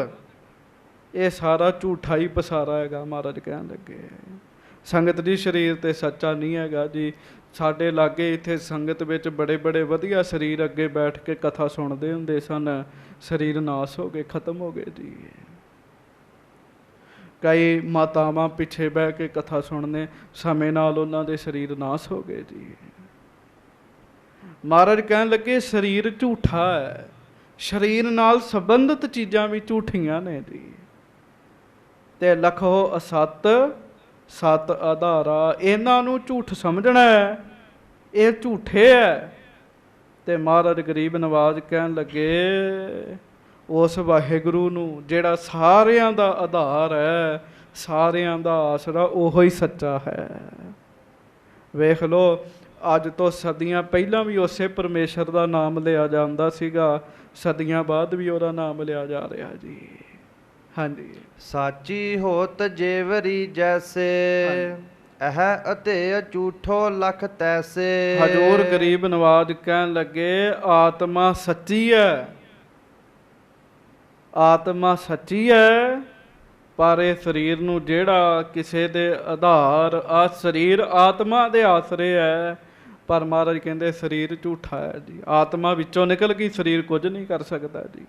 ਇਹ ਸਾਰਾ ਝੂਠਾ ਹੀ ਪਸਾਰਾ ਹੈਗਾ। ਮਹਾਰਾਜ ਕਹਿਣ ਲੱਗੇ ਸੰਗਤ ਜੀ ਸਰੀਰ ਤੇ ਸੱਚਾ ਨਹੀਂ ਹੈਗਾ ਜੀ। ਸਾਡੇ ਲਾਗੇ ਇੱਥੇ ਸੰਗਤ ਵਿੱਚ ਬੜੇ ਬੜੇ ਵਧੀਆ ਸਰੀਰ ਅੱਗੇ ਬੈਠ ਕੇ ਕਥਾ ਸੁਣਦੇ ਹੁੰਦੇ ਸਨ, ਸਰੀਰ ਨਾਸ ਹੋ ਗਏ, ਖਤਮ ਹੋ ਗਏ ਜੀ। ਕਈ ਮਾਤਾਵਾਂ ਪਿੱਛੇ ਬਹਿ ਕੇ ਕਥਾ ਸੁਣਨੇ, ਸਮੇਂ ਨਾਲ ਉਹਨਾਂ ਦੇ ਸਰੀਰ ਨਾਸ ਹੋ ਗਏ ਜੀ। ਮਹਾਰਾਜ ਕਹਿਣ ਲੱਗੇ ਸਰੀਰ ਝੂਠਾ ਹੈ, ਸਰੀਰ ਨਾਲ ਸੰਬੰਧਿਤ ਚੀਜ਼ਾਂ ਵੀ ਝੂਠੀਆਂ ਨੇ ਜੀ। ਤੇ ਲਖੋ ਅਸਤ ਸਤ ਆਧਾਰਾ, ਇਹਨਾਂ ਨੂੰ ਝੂਠ ਸਮਝਣਾ ਹੈ, ਇਹ ਝੂਠੇ ਹੈ। ਤੇ ਮਹਾਰਾਜ ਗਰੀਬ ਨਵਾਜ਼ ਕਹਿਣ ਲੱਗੇ ਉਸ ਵਾਹਿਗੁਰੂ ਨੂੰ ਜਿਹੜਾ ਸਾਰਿਆਂ ਦਾ ਆਧਾਰ ਹੈ, ਸਾਰਿਆਂ ਦਾ ਆਸਰਾ, ਉਹੋ ਹੀ ਸੱਚਾ ਹੈ। ਵੇਖ ਲਓ, ਅੱਜ ਤੋਂ ਸਦੀਆਂ ਪਹਿਲਾਂ ਵੀ ਉਸੇ ਪਰਮੇਸ਼ਰ ਦਾ ਨਾਮ ਲਿਆ ਜਾਂਦਾ ਸੀਗਾ, ਸਦੀਆਂ ਬਾਅਦ ਵੀ ਉਹਦਾ ਨਾਮ ਲਿਆ ਜਾ ਰਿਹਾ ਜੀ। ਹਾਂਜੀ, ਸਾਚੀ ਹੋਤ ਜੇਵਰੀ ਜੈਸੇ, ਇਹ ਅਤੇ ਝੂਠੋ ਲਖ ਤੈਸੇ। ਹਜ਼ੂਰ ਗਰੀਬ ਨਵਾਜ਼ ਕਹਿਣ ਲੱਗੇ ਆਤਮਾ ਸੱਚੀ ਹੈ, ਆਤਮਾ ਸੱਚੀ ਹੈ, ਪਰ ਇਹ ਸਰੀਰ ਨੂੰ ਜਿਹੜਾ ਕਿਸੇ ਦੇ ਆਧਾਰ, ਆ ਸਰੀਰ ਆਤਮਾ ਦੇ ਆਸਰੇ ਹੈ। ਪਰ ਮਹਾਰਾਜ ਕਹਿੰਦੇ ਸਰੀਰ ਝੂਠਾ ਹੈ ਜੀ। ਆਤਮਾ ਵਿੱਚੋਂ ਨਿਕਲ ਗਈ, ਸਰੀਰ ਕੁਝ ਨਹੀਂ ਕਰ ਸਕਦਾ ਜੀ,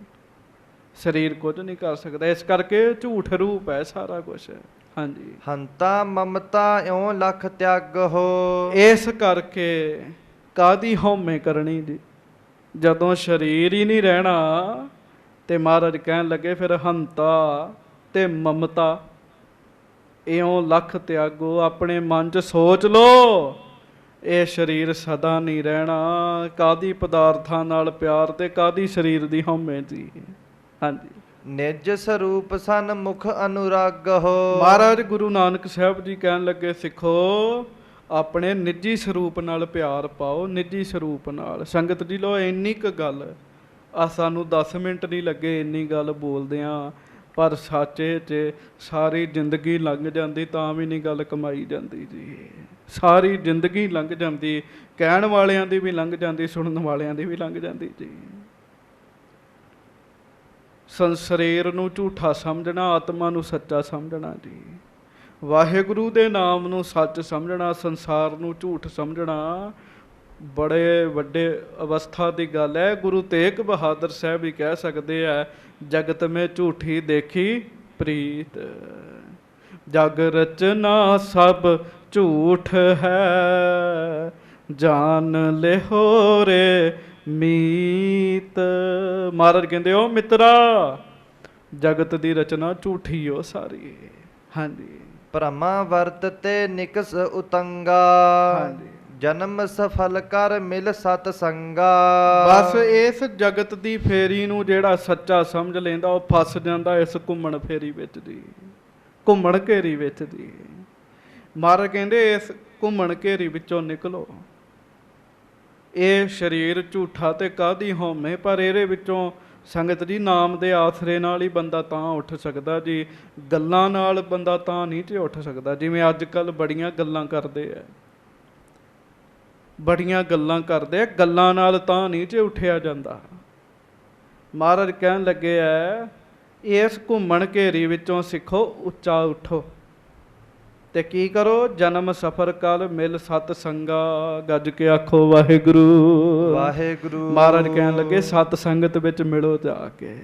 ਸਰੀਰ ਕੁਝ ਨਹੀਂ ਕਰ ਸਕਦਾ। ਇਸ ਕਰਕੇ ਝੂਠ ਰੂਪ ਹੈ ਸਾਰਾ ਕੁਛ। ਹਾਂਜੀ, ਹੰਤਾ ਮਮਤਾ ਇਉਂ ਲਖ ਤਿਆਗ ਹੋ। ਇਸ ਕਰਕੇ ਕਾਹਦੀ ਹਉਮੈ ਕਰਨੀ ਜੀ, ਜਦੋਂ ਸਰੀਰ ਹੀ ਨਹੀਂ ਰਹਿਣਾ। ਤੇ ਮਹਾਰਾਜ ਕਹਿਣ ਲੱਗੇ ਫਿਰ ਹੰਤਾ ਤੇ ਮਮਤਾ ਇਉਂ ਲਖ ਤਿਆਗੋ। ਆਪਣੇ ਮਨ 'ਚ ਸੋਚ ਲਓ ਇਹ ਸਰੀਰ ਸਦਾ ਨਹੀਂ ਰਹਿਣਾ। ਕਾਹਦੀ ਪਦਾਰਥਾਂ ਨਾਲ ਪਿਆਰ ਤੇ ਕਾਹਦੀ ਸਰੀਰ ਦੀ ਹਉਮੈ ਜੀ। ਹਾਂਜੀ, ਨਿਜ ਸਰੂਪ ਸਨ ਮੁਖ ਅਨੁਰਾਗ ਹੋ। ਮਹਾਰਾਜ ਗੁਰੂ ਨਾਨਕ ਸਾਹਿਬ ਜੀ ਕਹਿਣ ਲੱਗੇ ਸਿੱਖੋ ਆਪਣੇ ਨਿੱਜੀ ਸਰੂਪ ਨਾਲ ਪਿਆਰ ਪਾਓ, ਨਿੱਜੀ ਸਰੂਪ ਨਾਲ। ਸੰਗਤ ਜੀ ਲੋ ਇੰਨੀ ਕੁ ਗੱਲ ਆ, ਸਾਨੂੰ 10 ਮਿੰਟ ਨਹੀਂ ਲੱਗੇ ਇੰਨੀ ਗੱਲ ਬੋਲਦਿਆਂ, ਪਰ ਸੱਚੇ 'ਚ ਸਾਰੀ ਜ਼ਿੰਦਗੀ ਲੰਘ ਜਾਂਦੀ ਤਾਂ ਵੀ ਨਹੀਂ ਗੱਲ ਕਮਾਈ ਜਾਂਦੀ ਜੀ। ਸਾਰੀ ਜ਼ਿੰਦਗੀ ਲੰਘ ਜਾਂਦੀ, ਕਹਿਣ ਵਾਲਿਆਂ ਦੀ ਵੀ ਲੰਘ ਜਾਂਦੀ, ਸੁਣਨ ਵਾਲਿਆਂ ਦੀ ਵੀ ਲੰਘ ਜਾਂਦੀ ਜੀ। ਸਰੀਰ ਨੂੰ ਝੂਠਾ ਸਮਝਣਾ, ਆਤਮਾ ਨੂੰ ਸੱਚਾ ਸਮਝਣਾ ਜੀ। ਵਾਹਿਗੁਰੂ ਦੇ ਨਾਮ ਨੂੰ ਸੱਚ ਸਮਝਣਾ, ਸੰਸਾਰ ਨੂੰ ਝੂਠ ਸਮਝਣਾ। ਬੜੇ ਵੱਡੇ ਅਵਸਥਾ ਦੀ ਗੱਲ ਹੈ। ਗੁਰੂ ਤੇਗ ਬਹਾਦਰ ਸਾਹਿਬ ਵੀ ਕਹਿ ਸਕਦੇ ਆ, ਜਗਤ ਮੇਂ ਝੂਠੀ ਦੇਖੀ ਪ੍ਰੀਤ, ਜਗ ਰਚਨਾ ਸਭ ਝੂਠ ਹੈ, ਜਾਨ ਲਿਹੋ ਰੇ ਮੀਤ। ਮਹਾਰਾਜ ਕਹਿੰਦੇ ਹੋ ਮਿੱਤਰਾ, ਜਗਤ ਦੀ ਰਚਨਾ ਝੂਠੀ ਹੋ ਸਾਰੀ। ਹਾਂਜੀ। ਭ੍ਰਮਾ ਵਰਤ ਤੇ ਨਿਕਸ ਉਤੰਗਾ, ਹਾਂਜੀ। ਜਨਮ ਸਫਲ ਕਰ ਮਿਲ ਸਤ ਸੰਗਾ। ਬਸ ਇਸ ਜਗਤ ਦੀ ਫੇਰੀ ਨੂੰ ਜਿਹੜਾ ਸੱਚਾ ਸਮਝ ਲੈਂਦਾ ਉਹ ਫਸ ਜਾਂਦਾ ਇਸ ਘੁੰਮਣ ਫੇਰੀ ਵਿੱਚ ਦੀ, ਘੁੰਮਣ ਘੇਰੀ ਵਿੱਚ ਦੀ। ਮਹਾਰਾਜ ਕਹਿੰਦੇ ਇਸ ਘੁੰਮਣ ਘੇਰੀ ਵਿੱਚੋਂ ਨਿਕਲੋ। ਇਹ ਸਰੀਰ ਝੂਠਾ ਤੇ ਕਾਹਦੀ ਹਉਮੈ, ਪਰ ਇਹਦੇ ਵਿੱਚੋਂ ਸੰਗਤ ਜੀ ਨਾਮ ਦੇ ਆਸਰੇ ਨਾਲ ਹੀ ਬੰਦਾ ਤਾਂ ਉੱਠ ਸਕਦਾ ਜੀ, ਗੱਲਾਂ ਨਾਲ ਬੰਦਾ ਤਾਂ ਨਹੀਂ ਤੇ ਉੱਠ ਸਕਦਾ। ਜਿਵੇਂ ਅੱਜ ਕੱਲ੍ਹ ਬੜੀਆਂ ਗੱਲਾਂ ਕਰਦੇ ਆ, ਬੜੀਆਂ ਗੱਲਾਂ ਕਰਦੇ ਆ, ਗੱਲਾਂ ਨਾਲ ਤਾਂ ਨਹੀਂ ਤੇ ਉੱਠਿਆ ਜਾਂਦਾ। ਮਹਾਰਾਜ ਕਹਿਣ ਲੱਗੇ ਐ, ਇਸ ਘੁੰਮਣ ਘੇਰੀ ਵਿੱਚੋਂ ਸਿੱਖੋ ਉੱਚਾ ਉੱਠੋ ਤੇ ਕੀ ਕਰੋ, ਜਨਮ ਸਫਰ ਕਾਲ ਮਿਲ ਸਤ ਸੰਗਾ, ਗੱਜ ਕੇ ਆਖੋ ਵਾਹਿਗੁਰੂ ਵਾਹਿਗੁਰੂ। ਮਹਾਰਾਜ ਕਹਿਣ ਲੱਗੇ ਸਤ ਸੰਗਤ ਵਿੱਚ ਮਿਲੋ ਜਾ ਕੇ,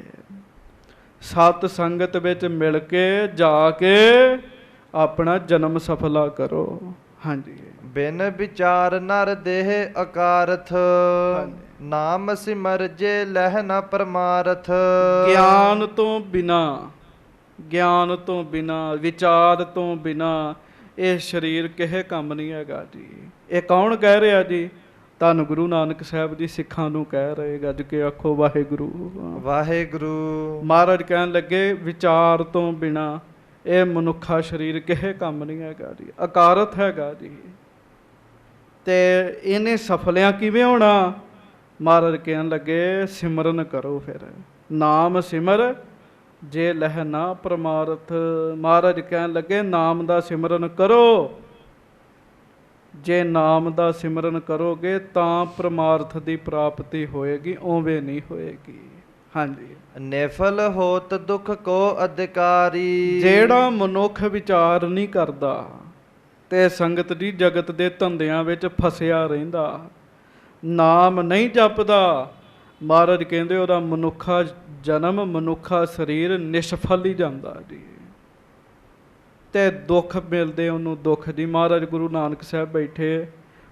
ਸਤ ਸੰਗਤ ਵਿੱਚ ਮਿਲ ਕੇ ਜਾ ਕੇ ਆਪਣਾ ਜਨਮ ਸਫਲਾ ਕਰੋ। ਹਾਂਜੀ। ਬਿਨ ਵਿਚਾਰ ਨਰ ਦੇਹ ਅਕਾਰਥ, ਨਾਮ ਸਿਮਰ ਜੇ ਲਹਿ ਨ ਪਰਮਾਰਥ। ਗਿਆਨ ਤੋਂ ਬਿਨਾ, ਗਿਆਨ ਤੋਂ ਬਿਨਾ, ਵਿਚਾਰ ਤੋਂ ਬਿਨਾ ਇਹ ਸਰੀਰ ਕਿਸੇ ਕੰਮ ਨਹੀਂ ਹੈਗਾ ਜੀ। ਇਹ ਕੌਣ ਕਹਿ ਰਿਹਾ ਜੀ? ਧੰਨ ਗੁਰੂ ਨਾਨਕ ਸਾਹਿਬ ਜੀ ਸਿੱਖਾਂ ਨੂੰ ਕਹਿ ਰਹੇ, ਗੱਜ ਕੇ ਆਖੋ ਵਾਹਿਗੁਰੂ ਵਾਹਿਗੁਰੂ। ਮਹਾਰਾਜ ਕਹਿਣ ਲੱਗੇ ਵਿਚਾਰ ਤੋਂ ਬਿਨਾ ਇਹ ਮਨੁੱਖਾ ਸਰੀਰ ਕਿਸੇ ਕੰਮ ਨਹੀਂ ਹੈਗਾ ਜੀ, ਅਕਾਰਤ ਹੈਗਾ ਜੀ। ਤੇ ਇਹਨੇ ਸਫਲਿਆਂ ਕਿਵੇਂ ਹੋਣਾ? ਮਹਾਰਾਜ ਕਹਿਣ ਲੱਗੇ ਸਿਮਰਨ ਕਰੋ, ਫਿਰ ਨਾਮ ਸਿਮਰ ਜੇ ਲਹਿ ਨਾ ਪਰਮਾਰਥ। ਮਹਾਰਾਜ ਕਹਿਣ ਲੱਗੇ ਨਾਮ ਦਾ ਸਿਮਰਨ ਕਰੋ, ਜੇ ਨਾਮ ਦਾ ਸਿਮਰਨ ਕਰੋਗੇ ਤਾਂ ਪਰਮਾਰਥ ਦੀ ਪ੍ਰਾਪਤੀ ਹੋਏਗੀ, ਉਵੇਂ ਨਹੀਂ ਹੋਏਗੀ। ਹਾਂਜੀ। ਨਿਫਲ ਹੋਤ ਦੁਖ ਕੋ ਅਧਿਕਾਰੀ। ਜਿਹੜਾ ਮਨੁੱਖ ਵਿਚਾਰ ਨਹੀਂ ਕਰਦਾ ਤੇ ਸੰਗਤ ਦੀ ਜਗਤ ਦੇ ਧੰਦਿਆਂ ਵਿੱਚ ਫਸਿਆ ਰਹਿੰਦਾ, ਨਾਮ ਨਹੀਂ ਜਪਦਾ, ਮਹਾਰਾਜ ਕਹਿੰਦੇ ਉਹਦਾ ਮਨੁੱਖਾ ਜਨਮ, ਮਨੁੱਖਾ ਸਰੀਰ ਨਿਸ਼ਫਲ ਹੀ ਜਾਂਦਾ ਜੀ। ਤੇ ਦੁੱਖ ਮਿਲਦੇ ਉਹਨੂੰ, ਦੁੱਖ ਜੀ। ਮਹਾਰਾਜ ਗੁਰੂ ਨਾਨਕ ਸਾਹਿਬ ਬੈਠੇ,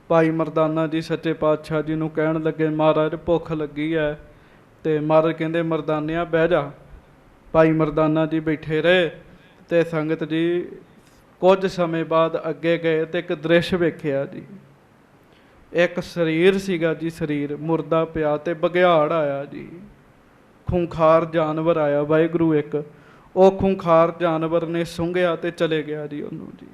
ਭਾਈ ਮਰਦਾਨਾ ਜੀ ਸੱਚੇ ਪਾਤਸ਼ਾਹ ਜੀ ਨੂੰ ਕਹਿਣ ਲੱਗੇ ਮਹਾਰਾਜ ਭੁੱਖ ਲੱਗੀ ਹੈ। ਤੇ ਮਹਾਰਾਜ ਕਹਿੰਦੇ ਮਰਦਾਨਿਆ ਬਹਿ ਜਾ। ਭਾਈ ਮਰਦਾਨਾ ਜੀ ਬੈਠੇ ਰਹੇ ਤੇ ਸੰਗਤ ਜੀ ਕੁਝ ਸਮੇਂ ਬਾਅਦ ਅੱਗੇ ਗਏ ਤੇ ਇੱਕ ਦ੍ਰਿਸ਼ ਵੇਖਿਆ ਜੀ। ਇੱਕ ਸਰੀਰ ਸੀਗਾ ਜੀ, ਸਰੀਰ ਮੁਰਦਾ ਪਿਆ ਤੇ ਬਘਿਆੜ ਆਇਆ ਜੀ, ਖੂੰਖਾਰ ਜਾਨਵਰ ਆਇਆ ਵਾਹਿਗੁਰੂ ਇੱਕ। ਉਹ ਖੂੰਖਾਰ ਜਾਨਵਰ ਨੇ ਸੁੰਘਿਆ ਤੇ ਚਲੇ ਗਿਆ ਜੀ ਉਹਨੂੰ ਜੀ।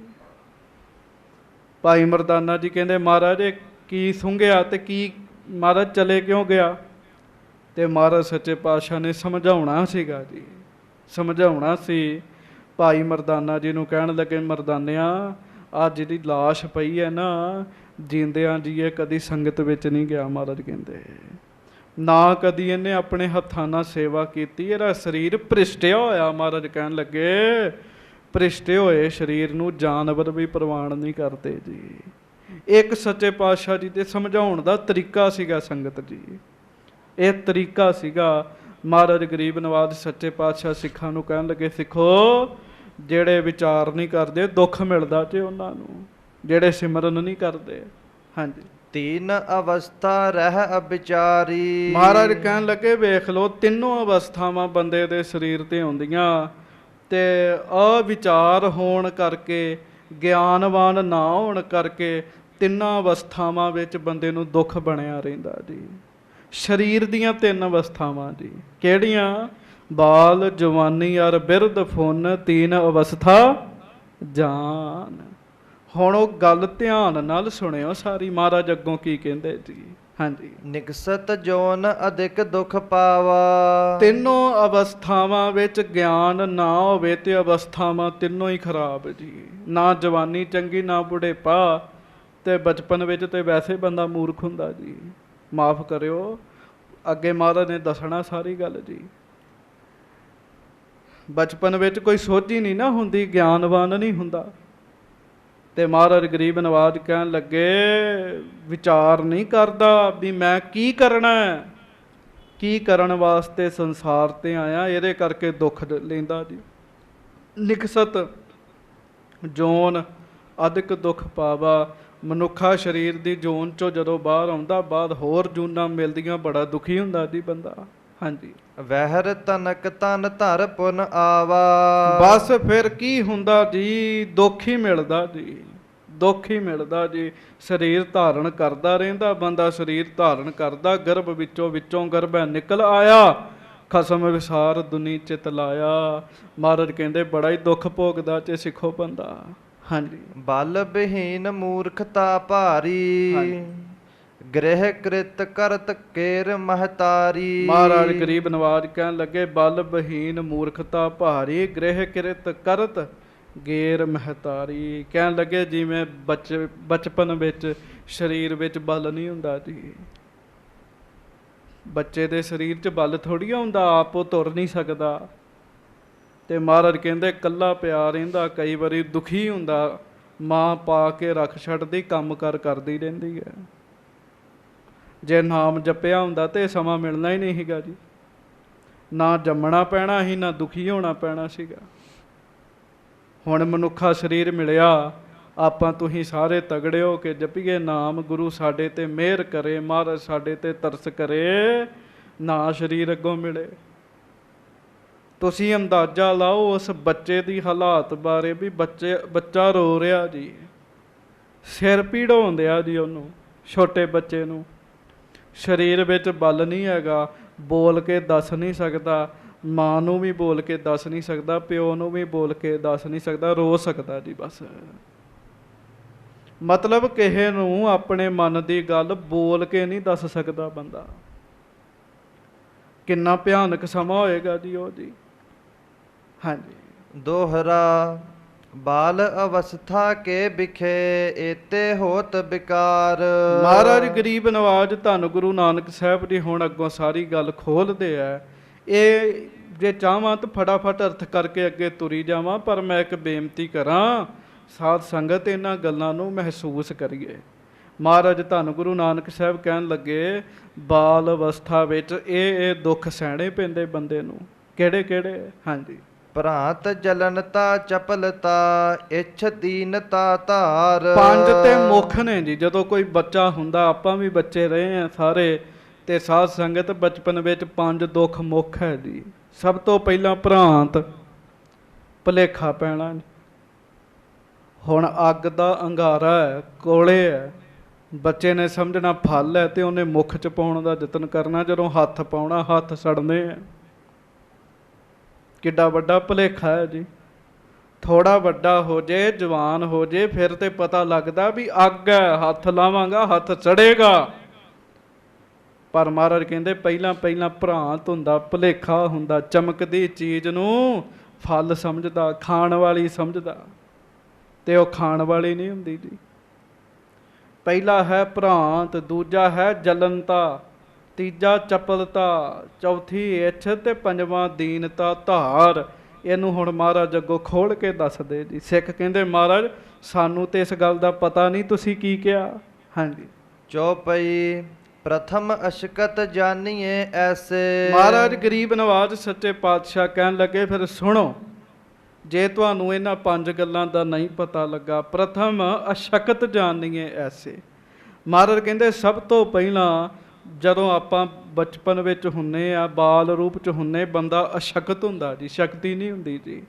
ਭਾਈ ਮਰਦਾਨਾ ਜੀ ਕਹਿੰਦੇ ਮਹਾਰਾਜ ਇਹ ਕੀ ਸੁੰਘਿਆ ਤੇ ਕੀ, ਮਹਾਰਾਜ ਚਲੇ ਕਿਉਂ ਗਿਆ? ਤੇ ਮਹਾਰਾਜ ਸੱਚੇ ਪਾਤਸ਼ਾਹ ਨੇ ਸਮਝਾਉਣਾ ਸੀਗਾ ਜੀ, ਸਮਝਾਉਣਾ ਸੀ। ਭਾਈ ਮਰਦਾਨਾ ਜੀ ਨੂੰ ਕਹਿਣ ਲੱਗੇ ਮਰਦਾਨਿਆ ਆਹ ਜਿਹੜੀ ਲਾਸ਼ ਪਈ ਹੈ ਨਾ, ਜਿੰਦਿਆਂ ਜੀ ਇਹ ਕਦੀ ਸੰਗਤ ਵਿੱਚ ਨਹੀਂ ਗਿਆ। ਮਹਾਰਾਜ ਕਹਿੰਦੇ ਨਾ ਕਦੀ ਇਹਨੇ ਆਪਣੇ ਹੱਥਾਂ ਨਾਲ ਸੇਵਾ ਕੀਤੀ, ਇਹਦਾ ਸਰੀਰ ਭ੍ਰਿਸ਼ਟਿਆ ਹੋਇਆ। ਮਹਾਰਾਜ ਕਹਿਣ ਲੱਗੇ ਭ੍ਰਿਸ਼ਟੇ ਹੋਏ ਸਰੀਰ ਨੂੰ ਜਾਨਵਰ ਵੀ ਪ੍ਰਵਾਨ ਨਹੀਂ ਕਰਦੇ ਜੀ। ਇੱਕ ਸੱਚੇ ਪਾਤਸ਼ਾਹ ਜੀ ਦੇ ਸਮਝਾਉਣ ਦਾ ਤਰੀਕਾ ਸੀਗਾ ਸੰਗਤ ਜੀ, ਇਹ ਤਰੀਕਾ ਸੀਗਾ। ਮਹਾਰਾਜ ਗਰੀਬ ਨਵਾਜ ਸੱਚੇ ਪਾਤਸ਼ਾਹ ਸਿੱਖਾਂ ਨੂੰ ਕਹਿਣ ਲੱਗੇ ਸਿੱਖੋ, ਜਿਹੜੇ ਵਿਚਾਰ ਨਹੀਂ ਕਰਦੇ ਦੁੱਖ ਮਿਲਦਾ ਜੇ ਉਹਨਾਂ ਨੂੰ, ਜਿਹੜੇ ਸਿਮਰਨ ਨਹੀਂ ਕਰਦੇ। ਹਾਂਜੀ। ਤੀਨ ਅਵਸਥਾ ਰਹਿ ਅਵਿਚਾਰੀ। ਮਹਾਰਾਜ ਕਹਿਣ ਲੱਗੇ ਵੇਖ ਲਓ, ਤਿੰਨੋਂ ਅਵਸਥਾਵਾਂ ਬੰਦੇ ਦੇ ਸਰੀਰ ਤੇ ਆਉਂਦੀਆਂ ਤੇ ਅਵਿਚਾਰ ਹੋਣ ਕਰਕੇ, ਗਿਆਨਵਾਨ ਨਾ ਹੋਣ ਕਰਕੇ ਤਿੰਨਾਂ ਅਵਸਥਾਵਾਂ ਵਿੱਚ ਬੰਦੇ ਨੂੰ ਦੁੱਖ ਬਣਿਆ ਰਹਿੰਦਾ ਜੀ। ਸਰੀਰ ਦੀਆਂ ਤਿੰਨ ਅਵਸਥਾਵਾਂ ਜੀ, ਕਿਹੜੀਆਂ? ਬਾਲ, ਜਵਾਨੀ ਔਰ ਬਿਰਧ ਫੁੰਨ, ਤੀਨ ਅਵਸਥਾ ਜਾਨ। ਹੁਣ ਉਹ ਗੱਲ ਧਿਆਨ ਨਾਲ ਸੁਣਿਓ ਸਾਰੀ, ਮਹਾਰਾਜ ਅੱਗੋਂ ਕੀ ਕਹਿੰਦੇ ਜੀ। ਹਾਂਜੀ। ਨਿਕਸਤ ਜੋਨ ਅਧਿਕ ਦੁਖ ਪਾਵਾ। ਤਿੰਨੋਂ ਅਵਸਥਾਵਾਂ ਵਿੱਚ ਗਿਆਨ ਨਾ ਹੋਵੇ ਤੇ ਅਵਸਥਾਵਾਂ ਤਿੰਨੋਂ ਹੀ ਖਰਾਬ ਜੀ। ਨਾ ਜਵਾਨੀ ਚੰਗੀ, ਨਾ ਬੁਢੇਪਾ, ਤੇ ਬਚਪਨ ਵਿੱਚ ਤੇ ਵੈਸੇ ਬੰਦਾ ਮੂਰਖ ਹੁੰਦਾ ਜੀ। ਮਾਫ ਕਰਿਓ, ਅੱਗੇ ਮਹਾਰਾਜ ਨੇ ਦੱਸਣਾ ਸਾਰੀ ਗੱਲ ਜੀ। ਬਚਪਨ ਵਿੱਚ ਕੋਈ ਸੋਝੀ ਨਹੀਂ ਨਾ ਹੁੰਦੀ, ਗਿਆਨਵਾਨ ਨਹੀਂ ਹੁੰਦਾ, ਤੇ ਮਹਾਰਾਜ ਗਰੀਬ ਨਵਾਜ ਕਹਿਣ ਲੱਗੇ ਵਿਚਾਰ ਨਹੀਂ ਕਰਦਾ ਵੀ ਮੈਂ ਕੀ ਕਰਨਾ ਹੈ, ਕੀ ਕਰਨ ਵਾਸਤੇ ਸੰਸਾਰ ਤੇ ਆਇਆ, ਇਹਦੇ ਕਰਕੇ ਦੁੱਖ ਲੈਂਦਾ ਜੀ। ਨਿਕਸਤ ਜੋਨ ਅਧਿਕ ਦੁੱਖ ਪਾਵਾ, ਮਨੁੱਖਾ ਸਰੀਰ ਦੀ ਜੋਨ ਚੋਂ ਜਦੋਂ ਬਾਹਰ ਆਉਂਦਾ ਬਾਅਦ ਹੋਰ ਜੂਨਾਂ ਮਿਲਦੀਆਂ ਬੜਾ ਦੁਖੀ ਹੁੰਦਾ ਜੀ ਬੰਦਾ। ਹਾਂਜੀ, ਵਹਿਰ ਤਨਕ ਤਨ ਧਰ ਪੁਨ ਆਵਾ। ਬਸ ਫਿਰ ਕੀ ਹੁੰਦਾ ਜੀ, ਦੁੱਖ ਹੀ ਮਿਲਦਾ ਜੀ, ਦੁੱਖ ਹੀ ਮਿਲਦਾ ਜੀ। ਸਰੀਰ ਧਾਰਨ ਕਰਦਾ ਰਹਿੰਦਾ ਬੰਦਾ, ਸਰੀਰ ਧਾਰਨ ਕਰਦਾ, ਗਰਭ ਵਿੱਚੋਂ ਗਰਭੈ ਨਿਕਲ ਆਇਆ, ਖਸਮ ਵਿਸਾਰ ਦੁਨੀ ਚਿਤ ਲਾਇਆ। ਮਹਾਰਾਜ ਕਹਿੰਦੇ ਬੜਾ ਹੀ ਦੁੱਖ ਭੋਗਦਾ ਤੇ ਸਿੱਖੋ ਬੰਦਾ। ਹਾਂਜੀ, ਬਲ ਬਿਹੀਨ ਮੂਰਖਤਾ ਭਾਰੀ, ਗ੍ਰਹਿ ਕ੍ਰਿਤ ਕਰਤ ਕੇਰ ਮਹਤਾਰੀ। ਮਹਾਰਾਜ ਗਰੀਬ ਨਵਾਜ ਕਹਿਣ ਲੱਗੇ ਬਲ ਬਹੀਨ ਮੂਰਖਤਾ ਭਾਰੀ, ਗ੍ਰਹਿ ਕ੍ਰਿਤ ਕਰਤ ਗੇਰ ਮਹਤਾਰੀ। ਕਹਿਣ ਲੱਗੇ ਜਿਵੇਂ ਬਚਪਨ ਵਿੱਚ ਸਰੀਰ ਵਿੱਚ ਬਲ ਨਹੀਂ ਹੁੰਦਾ ਜੀ, ਬੱਚੇ ਦੇ ਸਰੀਰ 'ਚ ਬਲ ਥੋੜ੍ਹੀ ਹੁੰਦਾ, ਆਪ ਉਹ ਤੁਰ ਨਹੀਂ ਸਕਦਾ। ਤੇ ਮਹਾਰਾਜ ਕਹਿੰਦੇ ਇਕੱਲਾ ਪਿਆ ਰਹਿੰਦਾ, ਕਈ ਵਾਰੀ ਦੁਖੀ ਹੁੰਦਾ, ਮਾਂ ਪਾ ਕੇ ਰੱਖ ਛੱਡਦੀ, ਕੰਮ ਕਾਰ ਕਰਦੀ ਰਹਿੰਦੀ ਹੈ। ਜੇ ਨਾਮ ਜਪਿਆ ਹੁੰਦਾ ਤੇ ਸਮਾਂ ਮਿਲਣਾ ਹੀ ਨਹੀਂ ਸੀਗਾ ਜੀ, ਨਾ ਜੰਮਣਾ ਪੈਣਾ ਸੀ ਨਾ ਦੁਖੀ ਹੋਣਾ ਪੈਣਾ ਸੀਗਾ। ਹੁਣ ਮਨੁੱਖਾ ਸਰੀਰ ਮਿਲਿਆ, ਆਪਾਂ ਤੁਸੀਂ ਸਾਰੇ ਤਗੜੇ ਹੋ ਕੇ ਜਪੀਏ ਨਾਮ, ਗੁਰੂ ਸਾਡੇ ਤੇ ਮਿਹਰ ਕਰੇ, ਮਹਾਰਾਜ ਸਾਡੇ ਤੇ ਤਰਸ ਕਰੇ, ਨਾ ਸਰੀਰ ਅੱਗੋਂ ਮਿਲੇ। ਤੁਸੀਂ ਅੰਦਾਜ਼ਾ ਲਾਓ ਉਸ ਬੱਚੇ ਦੀ ਹਾਲਾਤ ਬਾਰੇ ਵੀ ਬੱਚਾ ਰੋ ਰਿਹਾ ਜੀ, ਸਿਰ ਪੀੜ ਹੁੰਦਿਆ ਜੀ ਉਹਨੂੰ, ਛੋਟੇ ਬੱਚੇ ਨੂੰ। ਸਰੀਰ ਵਿੱਚ ਬਲ ਨਹੀਂ ਹੈਗਾ, ਬੋਲ ਕੇ ਦੱਸ ਨਹੀਂ ਸਕਦਾ, ਮਾਂ ਨੂੰ ਵੀ ਬੋਲ ਕੇ ਦੱਸ ਨਹੀਂ ਸਕਦਾ, ਪਿਓ ਨੂੰ ਵੀ ਬੋਲ ਕੇ ਦੱਸ ਨਹੀਂ ਸਕਦਾ, ਰੋ ਸਕਦਾ ਜੀ ਬਸ। ਮਤਲਬ ਕਿਸੇ ਨੂੰ ਆਪਣੇ ਮਨ ਦੀ ਗੱਲ ਬੋਲ ਕੇ ਨਹੀਂ ਦੱਸ ਸਕਦਾ ਬੰਦਾ। ਕਿੰਨਾ ਭਿਆਨਕ ਸਮਾਂ ਹੋਏਗਾ ਜੀ ਉਹ ਜੀ। ਹਾਂਜੀ, ਦੋਹਰਾ ਬਾਲ ਅਵਸਥਾ ਕੇ ਬਿਖੇ, ਏਤੇ ਹੋਤ ਬਿਕਾਰ। ਮਹਾਰਾਜ ਗਰੀਬ ਨਵਾਜ ਧੰਨ ਗੁਰੂ ਨਾਨਕ ਸਾਹਿਬ ਜੀ ਹੁਣ ਅੱਗੋਂ ਸਾਰੀ ਗੱਲ ਖੋਲਦੇ ਆ। ਇਹ ਜੇ ਚਾਹਵਾਂ ਤਾਂ ਫਟਾਫਟ ਅਰਥ ਕਰਕੇ ਅੱਗੇ ਤੁਰੀ ਜਾਵਾਂ, ਪਰ ਮੈਂ ਇੱਕ ਬੇਨਤੀ ਕਰਾਂ, ਸਾਧ ਸੰਗਤ ਇਹਨਾਂ ਗੱਲਾਂ ਨੂੰ ਮਹਿਸੂਸ ਕਰੀਏ। ਮਹਾਰਾਜ ਧੰਨ ਗੁਰੂ ਨਾਨਕ ਸਾਹਿਬ ਕਹਿਣ ਲੱਗੇ ਬਾਲ ਅਵਸਥਾ ਵਿੱਚ ਇਹ ਦੁੱਖ ਸਹਿਣੇ ਪੈਂਦੇ ਬੰਦੇ ਨੂੰ। ਕਿਹੜੇ ਕਿਹੜੇ? ਹਾਂਜੀ, ਭ੍ਰਾਂਤ ਜਲਨਤਾ ਚਪਲਤਾ, ਇੱਛ ਦੀਨਤਾ ਧਾਰ। 5 ਤੇ ਮੁੱਖ ਨੇ ਜੀ। ਜਦੋਂ ਕੋਈ ਬੱਚਾ ਹੁੰਦਾ, ਆਪਾਂ ਵੀ ਬੱਚੇ ਰਹੇ ਆ ਸਾਰੇ, ਤੇ ਸਾਧ ਸੰਗਤ ਬਚਪਨ ਵਿੱਚ 5 ਦੁੱਖ ਮੁੱਖ ਹੈ ਜੀ। ਸਭ ਤੋਂ ਪਹਿਲਾਂ ਭ੍ਰਾਂਤ, ਭੁਲੇਖਾ ਪੈਣਾ। ਹੁਣ ਅੱਗ ਦਾ ਅੰਗਾਰਾ ਹੈ, ਕੋਲੇ ਹੈ, ਬੱਚੇ ਨੇ ਸਮਝਣਾ ਫਲ ਹੈ ਤੇ ਉਹਨੇ ਮੁੱਖ 'ਚ ਪਾਉਣ ਦਾ ਯਤਨ ਕਰਨਾ, ਜਦੋਂ ਹੱਥ ਪਾਉਣਾ ਹੱਥ ਸੜਨੇ ਆ। ਕਿੱਡਾ ਵੱਡਾ ਭੁਲੇਖਾ ਹੈ ਜੀ। ਥੋੜਾ ਵੱਡਾ ਹੋ ਜੇ, ਜਵਾਨ ਹੋ ਜੇ, ਫਿਰ ਤੇ ਪਤਾ ਲੱਗਦਾ ਵੀ ਅੱਗ ਹੈ, ਹੱਥ ਲਾਵਾਂਗਾ ਹੱਥ ਸੜੇਗਾ। ਪਰ ਮਹਾਰਾਜ ਕਹਿੰਦੇ ਪਹਿਲਾਂ ਭ੍ਰਾਂਤ ਹੁੰਦਾ, ਭੁਲੇਖਾ ਹੁੰਦਾ, ਚਮਕਦੀ ਚੀਜ਼ ਨੂੰ ਫਲ ਸਮਝਦਾ, ਖਾਣ ਵਾਲੀ ਸਮਝਦਾ, ਤੇ ਉਹ ਖਾਣ ਵਾਲੀ ਨਹੀਂ ਹੁੰਦੀ ਜੀ। ਪਹਿਲਾ ਹੈ ਭ੍ਰਾਂਤ, ਦੂਜਾ ਹੈ ਜਲਨਤਾ, ਤੀਜਾ ਚਪਲਤਾ, ਚੌਥੀ ਇੱਛ ਤੇ ਪੰਜਵਾਂ ਦੀਨਤਾ ਧਾਰ। ਇਹਨੂੰ ਹੁਣ ਮਹਾਰਾਜ ਅੱਗੋਂ ਖੋਲ ਕੇ ਦੱਸਦੇ ਜੀ। ਸਿੱਖ ਕਹਿੰਦੇ ਮਹਾਰਾਜ ਸਾਨੂੰ ਤੇ ਇਸ ਗੱਲ ਦਾ ਪਤਾ ਨਹੀਂ, ਤੁਸੀਂ ਕੀ ਕਿਹਾ? ਹਾਂਜੀ, ਚੌਪਈ ਪ੍ਰਥਮ ਅਸ਼ਕਤ ਜਾਨੀਏ ਐਸੇ। ਮਹਾਰਾਜ ਗਰੀਬ ਨਵਾਜ ਸੱਚੇ ਪਾਤਸ਼ਾਹ ਕਹਿਣ ਲੱਗੇ ਫਿਰ ਸੁਣੋ, ਜੇ ਤੁਹਾਨੂੰ ਇਹਨਾਂ 5 ਗੱਲਾਂ ਦਾ ਨਹੀਂ ਪਤਾ ਲੱਗਾ, ਪ੍ਰਥਮ ਅਸ਼ਕਤ ਜਾਨੀਏ ਐਸੇ। ਮਹਾਰਾਜ ਕਹਿੰਦੇ ਸਭ ਤੋਂ ਪਹਿਲਾਂ ਜਦੋਂ ਆਪਾਂ ਬਚਪਨ ਵਿੱਚ ਹੁੰਨੇ ਆ, ਬਾਲ ਰੂਪ 'ਚ ਹੁੰਨੇ, ਬੰਦਾ ਅਸ਼ਕਤ ਹੁੰਦਾ ਜੀ, ਸ਼ਕਤੀ ਨਹੀਂ ਹੁੰਦੀ ਜੀ,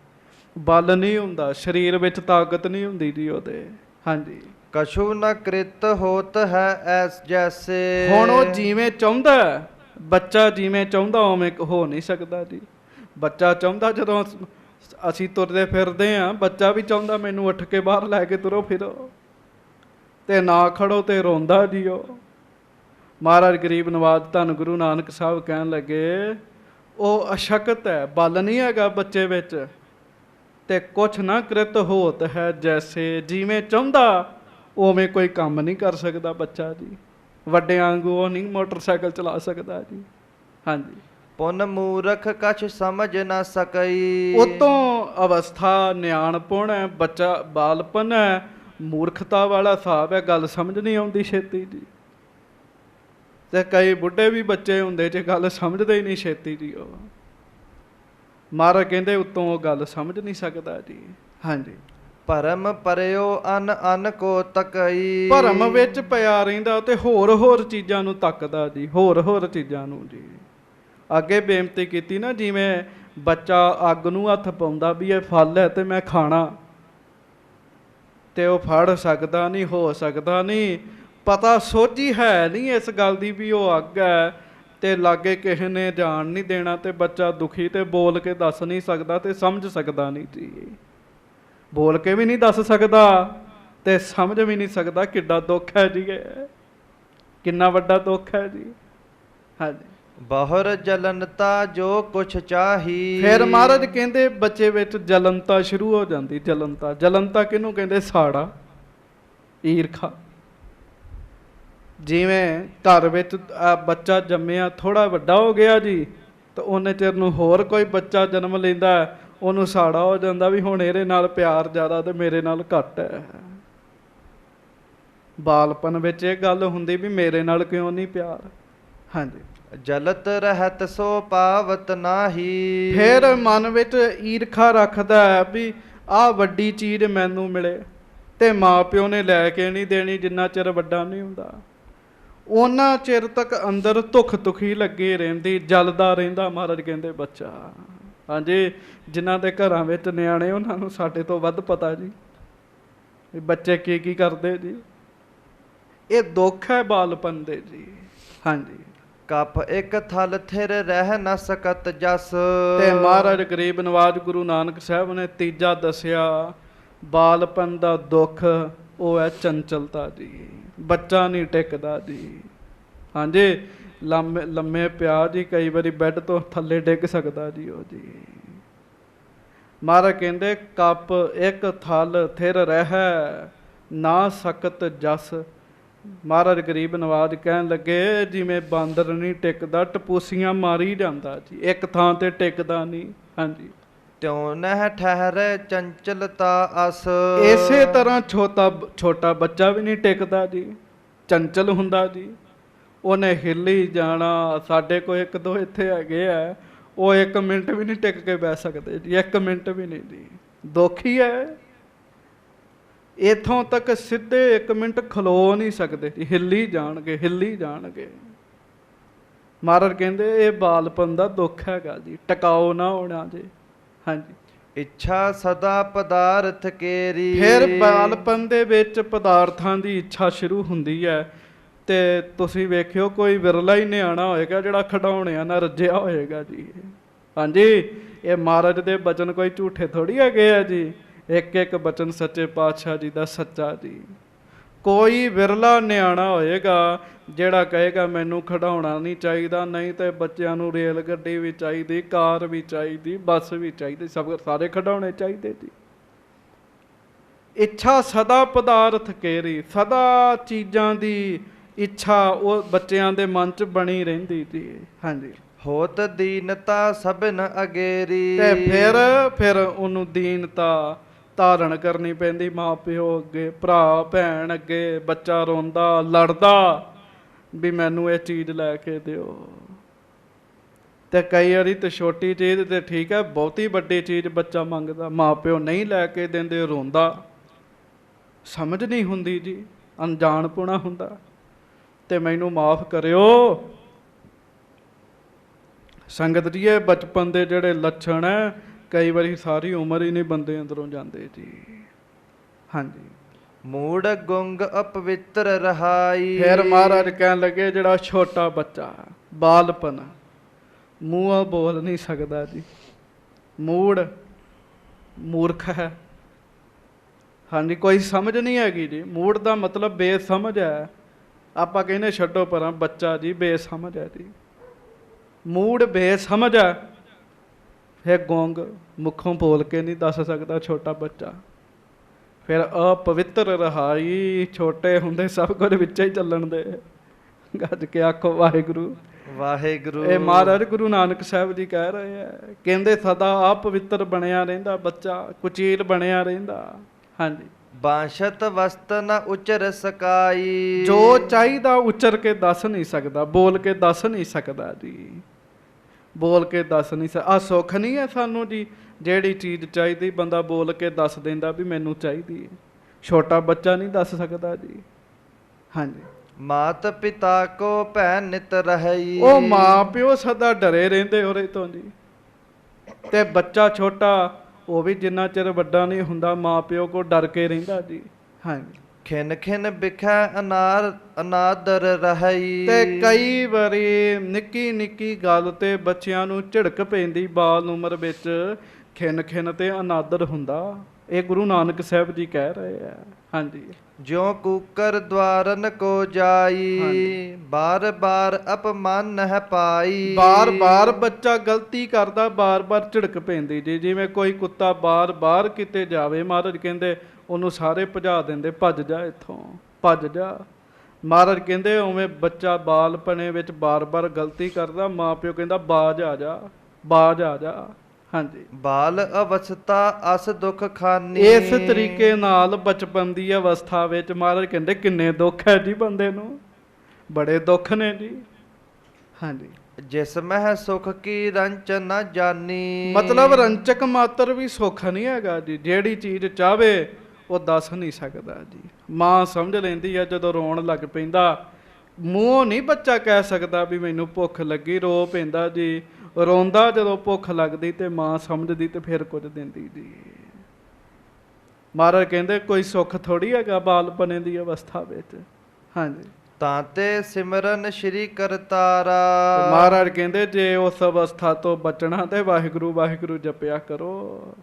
ਬਲ ਨਹੀਂ ਹੁੰਦਾ, ਸਰੀਰ ਵਿੱਚ ਤਾਕਤ ਨਹੀਂ ਹੁੰਦੀ ਜੀ ਉਹਦੇ। ਹਾਂਜੀ, ਕਛੂ ਨ ਕ੍ਰਿਤ ਹੋਤ ਹੈ ਐਸ ਜੈਸੇ। ਹੁਣ ਉਹ ਜਿਵੇਂ ਚਾਹੁੰਦਾ, ਬੱਚਾ ਜਿਵੇਂ ਚਾਹੁੰਦਾ ਉਵੇਂ ਹੋ ਨਹੀਂ ਸਕਦਾ ਜੀ। ਬੱਚਾ ਚਾਹੁੰਦਾ, ਜਦੋਂ ਅਸੀਂ ਤੁਰਦੇ ਫਿਰਦੇ ਹਾਂ, ਬੱਚਾ ਵੀ ਚਾਹੁੰਦਾ ਮੈਨੂੰ ਉੱਠ ਕੇ ਬਾਹਰ ਲੈ ਕੇ ਤੁਰੋ ਫਿਰੋ, ਤੇ ਨਾ ਖੜੋ ਤੇ ਰੋਂਦਾ ਜੀ ਉਹ। ਮਹਾਰਾਜ ਗਰੀਬ ਨਵਾਜ ਧੰਨ ਗੁਰੂ ਨਾਨਕ ਸਾਹਿਬ ਕਹਿਣ ਲੱਗੇ ਉਹ ਅਸ਼ਕਤ ਹੈ, ਬਲ ਨਹੀਂ ਹੈਗਾ ਬੱਚੇ ਵਿੱਚ, ਤੇ ਕੁਛ ਨਾ ਕ੍ਰਿਤ ਹੋਤ ਹੈ ਜੈਸੇ, ਜਿਵੇਂ ਚਾਹੁੰਦਾ ਉਵੇਂ ਕੋਈ ਕੰਮ ਨਹੀਂ ਕਰ ਸਕਦਾ ਬੱਚਾ ਜੀ। ਵੱਡਿਆਂ ਵਾਂਗੂ ਉਹ ਨਹੀਂ ਮੋਟਰਸਾਈਕਲ ਚਲਾ ਸਕਦਾ ਜੀ। ਹਾਂਜੀ, ਪੁਨ ਮੂਰਖ ਕਛ ਸਮਝ ਨਾ ਸਕਈ। ਉਤੋਂ ਅਵਸਥਾ ਨਿਆਣਪੁਣ ਹੈ, ਬੱਚਾ ਬਾਲਪਨ ਹੈ, ਮੂਰਖਤਾ ਵਾਲਾ ਹਿਸਾਬ ਹੈ, ਗੱਲ ਸਮਝ ਨਹੀਂ ਆਉਂਦੀ ਛੇਤੀ ਜੀ। ਤੇ ਕਈ ਬੁੱਢੇ ਵੀ ਬੱਚੇ ਹੁੰਦੇ ਜੇ ਗੱਲ ਸਮਝਦੇ ਹੀ ਨਹੀਂ ਛੇਤੀ ਜੀ। ਉਹ ਮਹਾਰਾਜ ਕਹਿੰਦੇ ਉੱਤੋਂ ਉਹ ਗੱਲ ਸਮਝ ਨਹੀਂ ਸਕਦਾ ਜੀ। ਹਾਂਜੀ। ਭਰਮ ਪਰਿਓ ਅਨ ਅਨ ਕੋ ਤਕਈ। ਭਰਮ ਵਿੱਚ ਪਿਆ ਰਹਿੰਦਾ ਤੇ ਹੋਰ ਹੋਰ ਚੀਜ਼ਾਂ ਨੂੰ ਤੱਕਦਾ ਜੀ, ਹੋਰ ਹੋਰ ਚੀਜ਼ਾਂ ਨੂੰ ਜੀ। ਅੱਗੇ ਬੇਨਤੀ ਕੀਤੀ ਨਾ, ਜਿਵੇਂ ਬੱਚਾ ਅੱਗ ਨੂੰ ਹੱਥ ਪਾਉਂਦਾ ਵੀ ਇਹ ਫਲ ਹੈ ਤੇ ਮੈਂ ਖਾਣਾ, ਤੇ ਉਹ ਫੜ ਸਕਦਾ ਨਹੀਂ, ਹੋ ਸਕਦਾ ਨਹੀਂ, ਪਤਾ ਸੋਝੀ ਹੈ ਨਹੀਂ ਇਸ ਗੱਲ ਦੀ ਵੀ ਉਹ ਅੱਗ ਹੈ, ਤੇ ਲਾਗੇ ਕਿਸੇ ਨੇ ਜਾਣ ਨਹੀਂ ਦੇਣਾ, ਤੇ ਬੱਚਾ ਦੁਖੀ ਤੇ ਬੋਲ ਕੇ ਦੱਸ ਨਹੀਂ ਸਕਦਾ ਤੇ ਸਮਝ ਸਕਦਾ ਨਹੀਂ ਜੀ। ਬੋਲ ਕੇ ਵੀ ਨਹੀਂ ਦੱਸ ਸਕਦਾ ਤੇ ਸਮਝ ਵੀ ਨਹੀਂ ਸਕਦਾ। ਕਿੱਡਾ ਦੁੱਖ ਹੈ ਜੀ, ਇਹ ਕਿੰਨਾ ਵੱਡਾ ਦੁੱਖ ਹੈ ਜੀ। ਹਾਂਜੀ। ਬਹੁਰ ਜਲਨਤਾ ਜੋ ਕੁਛ ਚਾਹੀ। ਫਿਰ ਮਹਾਰਾਜ ਕਹਿੰਦੇ ਬੱਚੇ ਵਿੱਚ ਜਲਨਤਾ ਸ਼ੁਰੂ ਹੋ ਜਾਂਦੀ। ਜਲਨਤਾ, ਜਲਨਤਾ ਕਿਹਨੂੰ ਕਹਿੰਦੇ? ਸਾੜਾ, ਈਰਖਾ। ਜਿਵੇਂ ਘਰ ਵਿੱਚ ਬੱਚਾ ਜੰਮਿਆ, ਥੋੜਾ ਵੱਡਾ ਹੋ ਗਿਆ ਜੀ, ਤਾਂ ਉਹਨੇ ਚਿਰ ਨੂੰ ਹੋਰ ਕੋਈ ਬੱਚਾ ਜਨਮ ਲੈਂਦਾ, ਉਹਨੂੰ ਸਾੜਾ ਹੋ ਜਾਂਦਾ ਵੀ ਹੁਣ ਇਹਦੇ ਨਾਲ ਪਿਆਰ ਜ਼ਿਆਦਾ ਤੇ ਮੇਰੇ ਨਾਲ ਘੱਟ ਹੈ। ਬਾਲਪਨ ਵਿੱਚ ਇਹ ਗੱਲ ਹੁੰਦੀ ਵੀ ਮੇਰੇ ਨਾਲ ਕਿਉਂ ਨਹੀਂ ਪਿਆਰ। ਹਾਂਜੀ। ਜਲਤ ਰਹਿਤ ਸੋ ਪਾਵਤ ਨਾਹੀ। ਫਿਰ ਮਨ ਵਿੱਚ ਈਰਖਾ ਰੱਖਦਾ ਹੈ ਵੀ ਆਹ ਵੱਡੀ ਚੀਜ਼ ਮੈਨੂੰ ਮਿਲੇ ਤੇ ਮਾਂ ਪਿਓ ਨੇ ਲੈ ਕੇ ਨਹੀਂ ਦੇਣੀ। ਜਿੰਨਾ ਚਿਰ ਵੱਡਾ ਨਹੀਂ ਹੁੰਦਾ ਉਹਨਾਂ ਚਿਰ ਤੱਕ ਅੰਦਰ ਧੁੱਖ ਤੁਖੀ ਲੱਗੀ ਰਹਿੰਦੀ, ਜਲਦਾ ਰਹਿੰਦਾ। ਮਹਾਰਾਜ ਕਹਿੰਦੇ ਬੱਚਾ। ਹਾਂਜੀ। ਜਿਨ੍ਹਾਂ ਦੇ ਘਰਾਂ ਵਿੱਚ ਨਿਆਣੇ ਉਹਨਾਂ ਨੂੰ ਸਾਡੇ ਤੋਂ ਵੱਧ ਪਤਾ ਜੀ ਵੀ ਬੱਚੇ ਕੀ ਕੀ ਕਰਦੇ ਜੀ। ਇਹ ਦੁੱਖ ਹੈ ਬਾਲਪਨ ਦੇ ਜੀ। ਹਾਂਜੀ। ਕਪ ਇੱਕ ਥਲ ਥਿਰ ਰਹਿ ਨ ਸਕਤ ਜਸ। ਤੇ ਮਹਾਰਾਜ ਗਰੀਬ ਨਵਾਜ ਗੁਰੂ ਨਾਨਕ ਸਾਹਿਬ ਨੇ ਤੀਜਾ ਦੱਸਿਆ ਬਾਲਪਨ ਦਾ ਦੁੱਖ, ਉਹ ਹੈ ਚੰਚਲਤਾ ਜੀ। ਬੱਚਾ ਨਹੀਂ ਟਿਕਦਾ ਜੀ। ਹਾਂਜੀ। ਲੰਮੇ ਪਿਆ ਜੀ, ਕਈ ਵਾਰੀ ਬੈੱਡ ਤੋਂ ਥੱਲੇ ਡਿੱਗ ਸਕਦਾ ਜੀ ਉਹ ਜੀ। ਮਹਾਰਾਜ ਕਹਿੰਦੇ ਕੱਪ ਇੱਕ ਥਲ ਥਿਰ ਰਹਿ ਨਾ ਸਕਤ ਜਸ। ਮਹਾਰਾਜ ਗਰੀਬ ਨਵਾਜ ਕਹਿਣ ਲੱਗੇ ਜਿਵੇਂ ਬਾਂਦਰ ਨਹੀਂ ਟਿਕਦਾ, ਟਪੂਸੀਆਂ ਮਾਰੀ ਜਾਂਦਾ ਜੀ, ਇੱਕ ਥਾਂ ਤੇ ਟਿਕਦਾ ਨਹੀਂ। ਹਾਂਜੀ। ਤਿਉ ਨਹਿ ਠਹਿਰੇ ਚੰਚਲਤਾ ਅਸ। ਇਸੇ ਤਰ੍ਹਾਂ ਛੋਟਾ ਬੱਚਾ ਵੀ ਨਹੀਂ ਟਿਕਦਾ ਜੀ, ਚੰਚਲ ਹੁੰਦਾ ਜੀ। ਉਹਨੇ ਹਿੱਲੀ ਜਾਣਾ। ਸਾਡੇ ਕੋਲ ਇੱਕ ਦੋ ਇੱਥੇ ਹੈਗੇ ਆ, ਉਹ 1 ਮਿੰਟ ਵੀ ਨਹੀਂ ਟਿਕ ਕੇ ਬਹਿ ਸਕਦੇ ਜੀ, 1 ਮਿੰਟ ਵੀ ਨਹੀਂ ਜੀ। ਦੁੱਖ ਹੀ ਹੈ। ਇੱਥੋਂ ਤੱਕ ਸਿੱਧੇ 1 ਮਿੰਟ ਖਲੋ ਨਹੀਂ ਸਕਦੇ ਜੀ, ਹਿੱਲੀ ਜਾਣਗੇ, ਹਿੱਲੀ ਜਾਣਗੇ। ਮਹਾਰਾਜ ਕਹਿੰਦੇ ਇਹ ਬਾਲਪਨ ਦਾ ਦੁੱਖ ਹੈਗਾ ਜੀ, ਟਿਕਾਓ ਨਾ ਹੋਣਾ ਜੀ। ਹਾਂਜੀ। ਇੱਛਾ ਸਦਾ ਪਦਾਰਥ ਕੇਰੀ। ਫਿਰ ਬਾਲਪਨ ਦੇ ਵਿੱਚ ਪਦਾਰਥਾਂ ਦੀ ਇੱਛਾ ਸ਼ੁਰੂ ਹੁੰਦੀ ਹੈ। ਤੇ ਤੁਸੀਂ ਵੇਖਿਓ ਕੋਈ ਵਿਰਲਾ ਹੀ ਨਿਆਣਾ ਹੋਏਗਾ ਜਿਹੜਾ ਖਿਡੌਣਿਆਂ ਨਾਲ ਰੱਜਿਆ ਹੋਏਗਾ ਜੀ। ਹਾਂਜੀ। ਇਹ ਮਹਾਰਾਜ ਦੇ ਬਚਨ ਕੋਈ ਝੂਠੇ ਥੋੜ੍ਹੀ ਹੈਗੇ ਆ ਜੀ। ਇੱਕ ਇੱਕ ਬਚਨ ਸੱਚੇ ਪਾਤਸ਼ਾਹ ਜੀ ਦਾ ਸੱਚਾ ਜੀ। ਕੋਈ ਵਿਰਲਾ ਨਿਆਣਾ ਹੋਏਗਾ ਜਿਹੜਾ ਕਹੇਗਾ ਮੈਨੂੰ ਖਿਡੌਣਾ ਨਹੀਂ ਚਾਹੀਦਾ, ਨਹੀਂ ਤੇ ਬੱਚਿਆਂ ਨੂੰ ਰੇਲ ਗੱਡੀ ਵੀ ਚਾਹੀਦੀ, ਕਾਰ ਵੀ ਚਾਹੀਦੀ, ਬੱਸ ਵੀ ਚਾਹੀਦੀ, ਸਾਰੇ ਖਿਡੌਣੇ ਚਾਹੀਦੇ ਜੀ। ਇੱਛਾ ਸਦਾ ਪਦਾਰਥ ਕੇਰੀ। ਸਦਾ ਚੀਜ਼ਾਂ ਦੀ ਇੱਛਾ ਉਹ ਬੱਚਿਆਂ ਦੇ ਮਨ 'ਚ ਬਣੀ ਰਹਿੰਦੀ ਜੀ। ਹਾਂਜੀ। ਹੋਤ ਦੀਨਤਾ ਸਭਨ ਅਗੇਰੀ। ਤੇ ਫਿਰ ਉਹਨੂੰ ਦੀਨਤਾ ਧਾਰਨ ਕਰਨੀ ਪੈਂਦੀ ਮਾਂ ਪਿਓ ਅੱਗੇ, ਭਰਾ ਭੈਣ ਅੱਗੇ। ਬੱਚਾ ਰੋਂਦਾ, ਲੜਦਾ ਵੀ ਮੈਨੂੰ ਇਹ ਚੀਜ਼ ਲੈ ਕੇ ਦਿਓ। ਤੇ ਕਈ ਵਾਰੀ ਤੇ ਛੋਟੀ ਚੀਜ਼ ਤੇ ਠੀਕ ਹੈ, ਬਹੁਤੀ ਵੱਡੀ ਚੀਜ਼ ਬੱਚਾ ਮੰਗਦਾ, ਮਾਂ ਪਿਓ ਨਹੀਂ ਲੈ ਕੇ ਦਿੰਦੇ, ਰੋਂਦਾ। ਸਮਝ ਨਹੀਂ ਹੁੰਦੀ ਜੀ, ਅਣਜਾਣਪੁਣਾ ਹੁੰਦਾ। ਤੇ ਮੈਨੂੰ ਮਾਫ਼ ਕਰਿਓ ਸੰਗਤ ਜੀ, ਇਹ ਬਚਪਨ ਦੇ ਜਿਹੜੇ ਲੱਛਣ ਹੈ ਕਈ ਵਾਰੀ ਸਾਰੀ ਉਮਰ ਹੀ ਨਹੀਂ ਬੰਦੇ ਅੰਦਰੋਂ ਜਾਂਦੇ ਜੀ। ਹਾਂਜੀ। ਮੂੜ ਗੁੰਗ ਅਪਵਿੱਤਰ ਰਹਾਈ। ਫਿਰ ਮਹਾਰਾਜ ਕਹਿਣ ਲੱਗੇ ਜਿਹੜਾ ਛੋਟਾ ਬੱਚਾ ਬਾਲਪਨ, ਮੂੰਹੋਂ ਬੋਲ ਨਹੀਂ ਸਕਦਾ ਜੀ, ਮੂੜ ਮੂਰਖ ਹੈ। ਹਾਂਜੀ। ਕੋਈ ਸਮਝ ਨਹੀਂ ਹੈਗੀ ਜੀ। ਮੂੜ ਦਾ ਮਤਲਬ ਬੇਸਮਝ ਹੈ। ਆਪਾਂ ਕਹਿੰਦੇ ਛੱਡੋ ਪਰਾਂ, ਬੱਚਾ ਜੀ ਬੇਸਮਝ ਹੈ ਜੀ। ਮੂੜ ਬੇਸਮਝ ਹੈ। ਫਿਰ ਗੋਂਗ, ਮੁੱਖੋਂ ਬੋਲ ਕੇ ਨਹੀਂ ਦੱਸ ਸਕਦਾ ਛੋਟਾ ਬੱਚਾ। ਫਿਰ ਅਪਵਿੱਤਰ ਰਹਾਈ। ਛੋਟੇ ਹੁੰਦੇ ਸਭ ਕੁਝ ਵਿੱਚ ਹੀ ਚੱਲਣ ਦੇ। ਗੱਜ ਕੇ ਆਖੋ ਵਾਹਿਗੁਰੂ ਵਾਹਿਗੁਰੂ। ਇਹ ਮਹਾਰਾਜ ਗੁਰੂ ਨਾਨਕ ਸਾਹਿਬ ਜੀ ਕਹਿ ਰਹੇ ਆ। ਕਹਿੰਦੇ ਸਦਾ ਅਪਵਿੱਤਰ ਬਣਿਆ ਰਹਿੰਦਾ ਬੱਚਾ, ਕੁਚੀਲ ਬਣਿਆ ਰਹਿੰਦਾ। ਹਾਂਜੀ। ਬਾਂਸ਼ਤ ਵਸਤ ਨ ਉਚਰ ਸਕਾਈ। ਜੋ ਚਾਹੀਦਾ ਉਚਰ ਕੇ ਦੱਸ ਨਹੀਂ ਸਕਦਾ, ਬੋਲ ਕੇ ਦੱਸ ਨਹੀਂ ਸਕਦਾ ਜੀ, ਬੋਲ ਕੇ ਦੱਸ ਨਹੀਂ ਸਕਦਾ। ਆਹ ਸੁੱਖ ਨਹੀਂ ਹੈ ਸਾਨੂੰ ਜੀ, ਜਿਹੜੀ ਚੀਜ਼ ਚਾਹੀਦੀ ਬੰਦਾ ਬੋਲ ਕੇ ਦੱਸ ਦਿੰਦਾ ਵੀ ਮੈਨੂੰ ਚਾਹੀਦੀ ਹੈ। ਛੋਟਾ ਬੱਚਾ ਨਹੀਂ ਦੱਸ ਸਕਦਾ ਜੀ। ਹਾਂਜੀ। ਮਾਤ ਪਿਤਾ ਕੋ ਭੈ ਨਿਤ ਰਹੀ। ਉਹ ਮਾਂ ਪਿਓ ਸਦਾ ਡਰੇ ਰਹਿੰਦੇ ਉਹਦੇ ਤੋਂ ਜੀ। ਤੇ ਬੱਚਾ ਛੋਟਾ ਉਹ ਵੀ ਜਿੰਨਾ ਚਿਰ ਵੱਡਾ ਨਹੀਂ ਹੁੰਦਾ ਮਾਂ ਪਿਓ ਕੋ ਡਰ ਕੇ ਰਹਿੰਦਾ ਜੀ। ਹਾਂਜੀ। ਖਿਨ ਖਿਨ ਬਿਖੈ ਅਨਾਦਰ ਰਹੀ। ਤੇ ਕਈ ਵਾਰੀ ਨਿੱਕੀ ਨਿੱਕੀ ਗੱਲ ਤੇ ਬੱਚਿਆਂ ਨੂੰ ਝਿੜਕ ਪੈਂਦੀ ਬਾਲ ਉਮਰ ਵਿੱਚ, ਖਿਨ ਖਿਨ ਤੇ ਅਨਾਦਰ ਹੁੰਦਾ। ਇਹ ਗੁਰੂ ਨਾਨਕ ਸਾਹਿਬ ਜੀ ਕਹਿ ਰਹੇ ਆ। ਹਾਂਜੀ। ਜਿਉ ਕੂਕਰ ਦਵਾਰਨ ਕੋ ਜਾਈ। ਬਾਰ ਬਾਰ ਅਪਮਾਨ ਹੈ ਪਾਈ। ਬਾਰ ਬਾਰ ਬੱਚਾ ਗਲਤੀ ਕਰਦਾ, ਬਾਰ ਬਾਰ ਝਿੜਕ ਪੈਂਦੀ ਜੀ। ਜਿਵੇਂ ਕੋਈ ਕੁੱਤਾ ਬਾਰ ਬਾਰ ਕਿਤੇ ਜਾਵੇ, ਮਹਾਰਾਜ ਕਹਿੰਦੇ ਉਹਨੂੰ ਸਾਰੇ ਭਜਾ ਦਿੰਦੇ, ਭੱਜ ਜਾ ਇੱਥੋਂ, ਭੱਜ ਜਾ। ਮਹਾਰਾਜ ਕਹਿੰਦੇ ਉਵੇਂ ਬੱਚਾ ਬਾਲਪਣੇ ਵਿੱਚ ਬਾਰ ਬਾਰ ਗਲਤੀ ਕਰਦਾ, ਮਾਂ ਪਿਓ ਕਹਿੰਦਾ ਬਾਜ ਆ ਜਾ, ਬਾਜ ਆ ਜਾ। ਹਾਂਜੀ। ਬਾਲ ਅਵਸਥਾ ਅਸ ਦੁੱਖ ਖਾਨੀ। ਇਸ ਤਰੀਕੇ ਨਾਲ ਬਚਪਨ ਦੀ ਅਵਸਥਾ ਵਿੱਚ ਮਹਾਰਾਜ ਕਹਿੰਦੇ ਕਿੰਨੇ ਦੁੱਖ ਹੈ ਜੀ ਬੰਦੇ ਨੂੰ, ਬੜੇ ਦੁੱਖ ਨੇ ਜੀ। ਹਾਂਜੀ। ਜਿਸ ਮਹਿ ਸੁਖ ਕੀ ਰੰਚ ਨਾ ਜਾਨੀ। ਮਤਲਬ ਰੰਚਕ ਮਾਤਰ ਵੀ ਸੁੱਖ ਨਹੀਂ ਹੈਗਾ ਜੀ। ਜਿਹੜੀ ਚੀਜ਼ ਚਾਹਵੇ ਉਹ ਦੱਸ ਨਹੀਂ ਸਕਦਾ ਜੀ। ਮਾਂ ਸਮਝ ਲੈਂਦੀ ਆ ਜਦੋਂ ਰੋਣ ਲੱਗ ਪੈਂਦਾ, ਮੂੰਹੋਂ ਨਹੀਂ ਬੱਚਾ ਕਹਿ ਸਕਦਾ ਵੀ ਮੈਨੂੰ ਭੁੱਖ ਲੱਗੀ, ਰੋ ਪੈਂਦਾ ਜੀ। ਰੋਂਦਾ ਜਦੋਂ ਭੁੱਖ ਲੱਗਦੀ ਤੇ ਮਾਂ ਸਮਝਦੀ ਤੇ ਫਿਰ ਕੁਝ ਦਿੰਦੀ ਜੀ। ਮਹਾਰਾਜ ਕਹਿੰਦੇ ਕੋਈ ਸੁੱਖ ਥੋੜੀ ਹੈਗਾ ਬਾਲਪਨੇ ਦੀ ਅਵਸਥਾ ਵਿੱਚ। ਹਾਂਜੀ। ਤਾਂ ਤੇ ਸਿਮਰਨ ਸ਼੍ਰੀ ਕਰਤਾਰਾ। ਮਹਾਰਾਜ ਕਹਿੰਦੇ ਜੇ ਉਸ ਅਵਸਥਾ ਤੋਂ ਬਚਣਾ ਤੇ ਵਾਹਿਗੁਰੂ ਵਾਹਿਗੁਰੂ ਜਪਿਆ ਕਰੋ,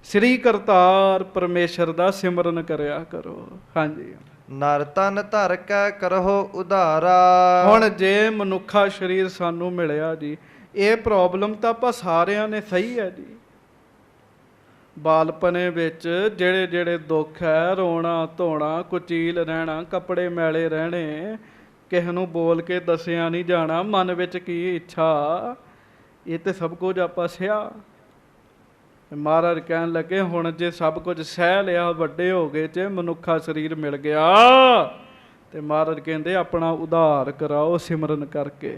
ਸ੍ਰੀ ਕਰਤਾਰ ਪਰਮੇਸ਼ਰ ਦਾ ਸਿਮਰਨ ਕਰਿਆ ਕਰੋ। ਹਾਂਜੀ। ਨਰ ਤਨ ਧਰ ਕੈ ਕਰਹੁ ਉਧਾਰਾ। ਹੁਣ ਜੇ ਮਨੁੱਖਾ ਸਰੀਰ ਸਾਨੂੰ ਮਿਲਿਆ ਜੀ, ਇਹ ਪ੍ਰੋਬਲਮ ਤਾਂ ਆਪਾਂ ਸਾਰਿਆਂ ਨੇ ਸਹੀ ਹੈ ਜੀ। ਬਾਲਪਨੇ ਵਿੱਚ ਜਿਹੜੇ ਜਿਹੜੇ ਦੁੱਖ ਹੈ, ਰੋਣਾ ਧੋਣਾ, ਕੁਚੀਲ ਰਹਿਣਾ, ਕੱਪੜੇ ਮੈਲੇ ਰਹਿਣੇ, ਕਿਸੇ ਨੂੰ ਬੋਲ ਕੇ ਦੱਸਿਆ ਨਹੀਂ ਜਾਣਾ, ਮਨ ਵਿੱਚ ਕੀ ਇੱਛਾ, ਇਹ ਤੇ ਸਭ ਕੁਝ ਆਪਾਂ ਸਹਿਆ। ਮਹਾਰਾਜ ਕਹਿਣ ਲੱਗੇ ਹੁਣ ਜੇ ਸਭ ਕੁਝ ਸਹਿ ਲਿਆ, ਵੱਡੇ ਹੋ ਗਏ, ਜੇ ਮਨੁੱਖਾ ਸਰੀਰ ਮਿਲ ਗਿਆ ਤੇ ਮਹਾਰਾਜ ਕਹਿੰਦੇ ਆਪਣਾ ਉਧਾਰ ਕਰਾਓ ਸਿਮਰਨ ਕਰਕੇ।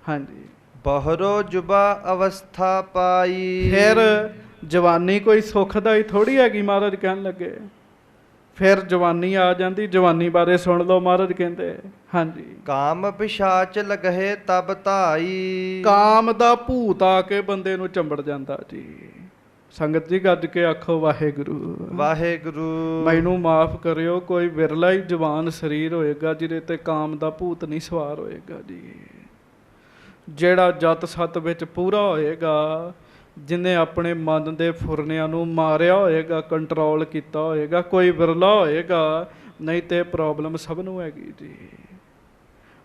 ਹਾਂਜੀ। ਬਹਰੋ ਜੁਬਾ ਅਵਸਥਾ ਪਾਈ। ਫਿਰ ਜਵਾਨੀ ਕੋਈ ਸੁੱਖ ਦਾ ਹੀ ਥੋੜੀ ਹੈਗੀ। ਮਹਾਰਾਜ ਕਹਿਣ ਲੱਗੇ ਫਿਰ ਜਵਾਨੀ ਆ ਜਾਂਦੀ। ਜਵਾਨੀ ਬਾਰੇ ਸੁਣ ਲਓ, ਮਹਾਰਾਜ ਕਹਿੰਦੇ। ਹਾਂਜੀ। ਕਾਮ ਪਿਸ਼ਾਚ ਲਗਹਿ ਤਬ ਧਾਈ। ਕਾਮ ਦਾ ਭੂਤ ਆ ਕੇ ਬੰਦੇ ਨੂੰ ਚੰਬੜ ਜਾਂਦਾ ਜੀ। ਸੰਗਤ ਜੀ ਗੱਜ ਕੇ ਆਖੋ ਵਾਹਿਗੁਰੂ ਵਾਹਿਗੁਰੂ। ਮੈਨੂੰ ਮਾਫ ਕਰਿਓ, ਕੋਈ ਵਿਰਲਾ ਹੀ ਜਵਾਨ ਸਰੀਰ ਹੋਏਗਾ ਜਿਹਦੇ ਤੇ ਕਾਮ ਦਾ ਭੂਤ ਨਹੀਂ ਸਵਾਰ ਹੋਏਗਾ ਜੀ। ਜਿਹੜਾ ਜਤ ਸਤ ਵਿੱਚ ਪੂਰਾ ਹੋਏਗਾ, ਜਿਹਨੇ ਆਪਣੇ ਮਨ ਦੇ ਫੁਰਨਿਆਂ ਨੂੰ ਮਾਰਿਆ ਹੋਏਗਾ, ਕੰਟਰੋਲ ਕੀਤਾ ਹੋਏਗਾ, ਕੋਈ ਵਿਰਲਾ ਹੋਏਗਾ, ਨਹੀਂ ਤੇ ਪ੍ਰੋਬਲਮ ਸਭ ਨੂੰ ਹੈਗੀ ਜੀ।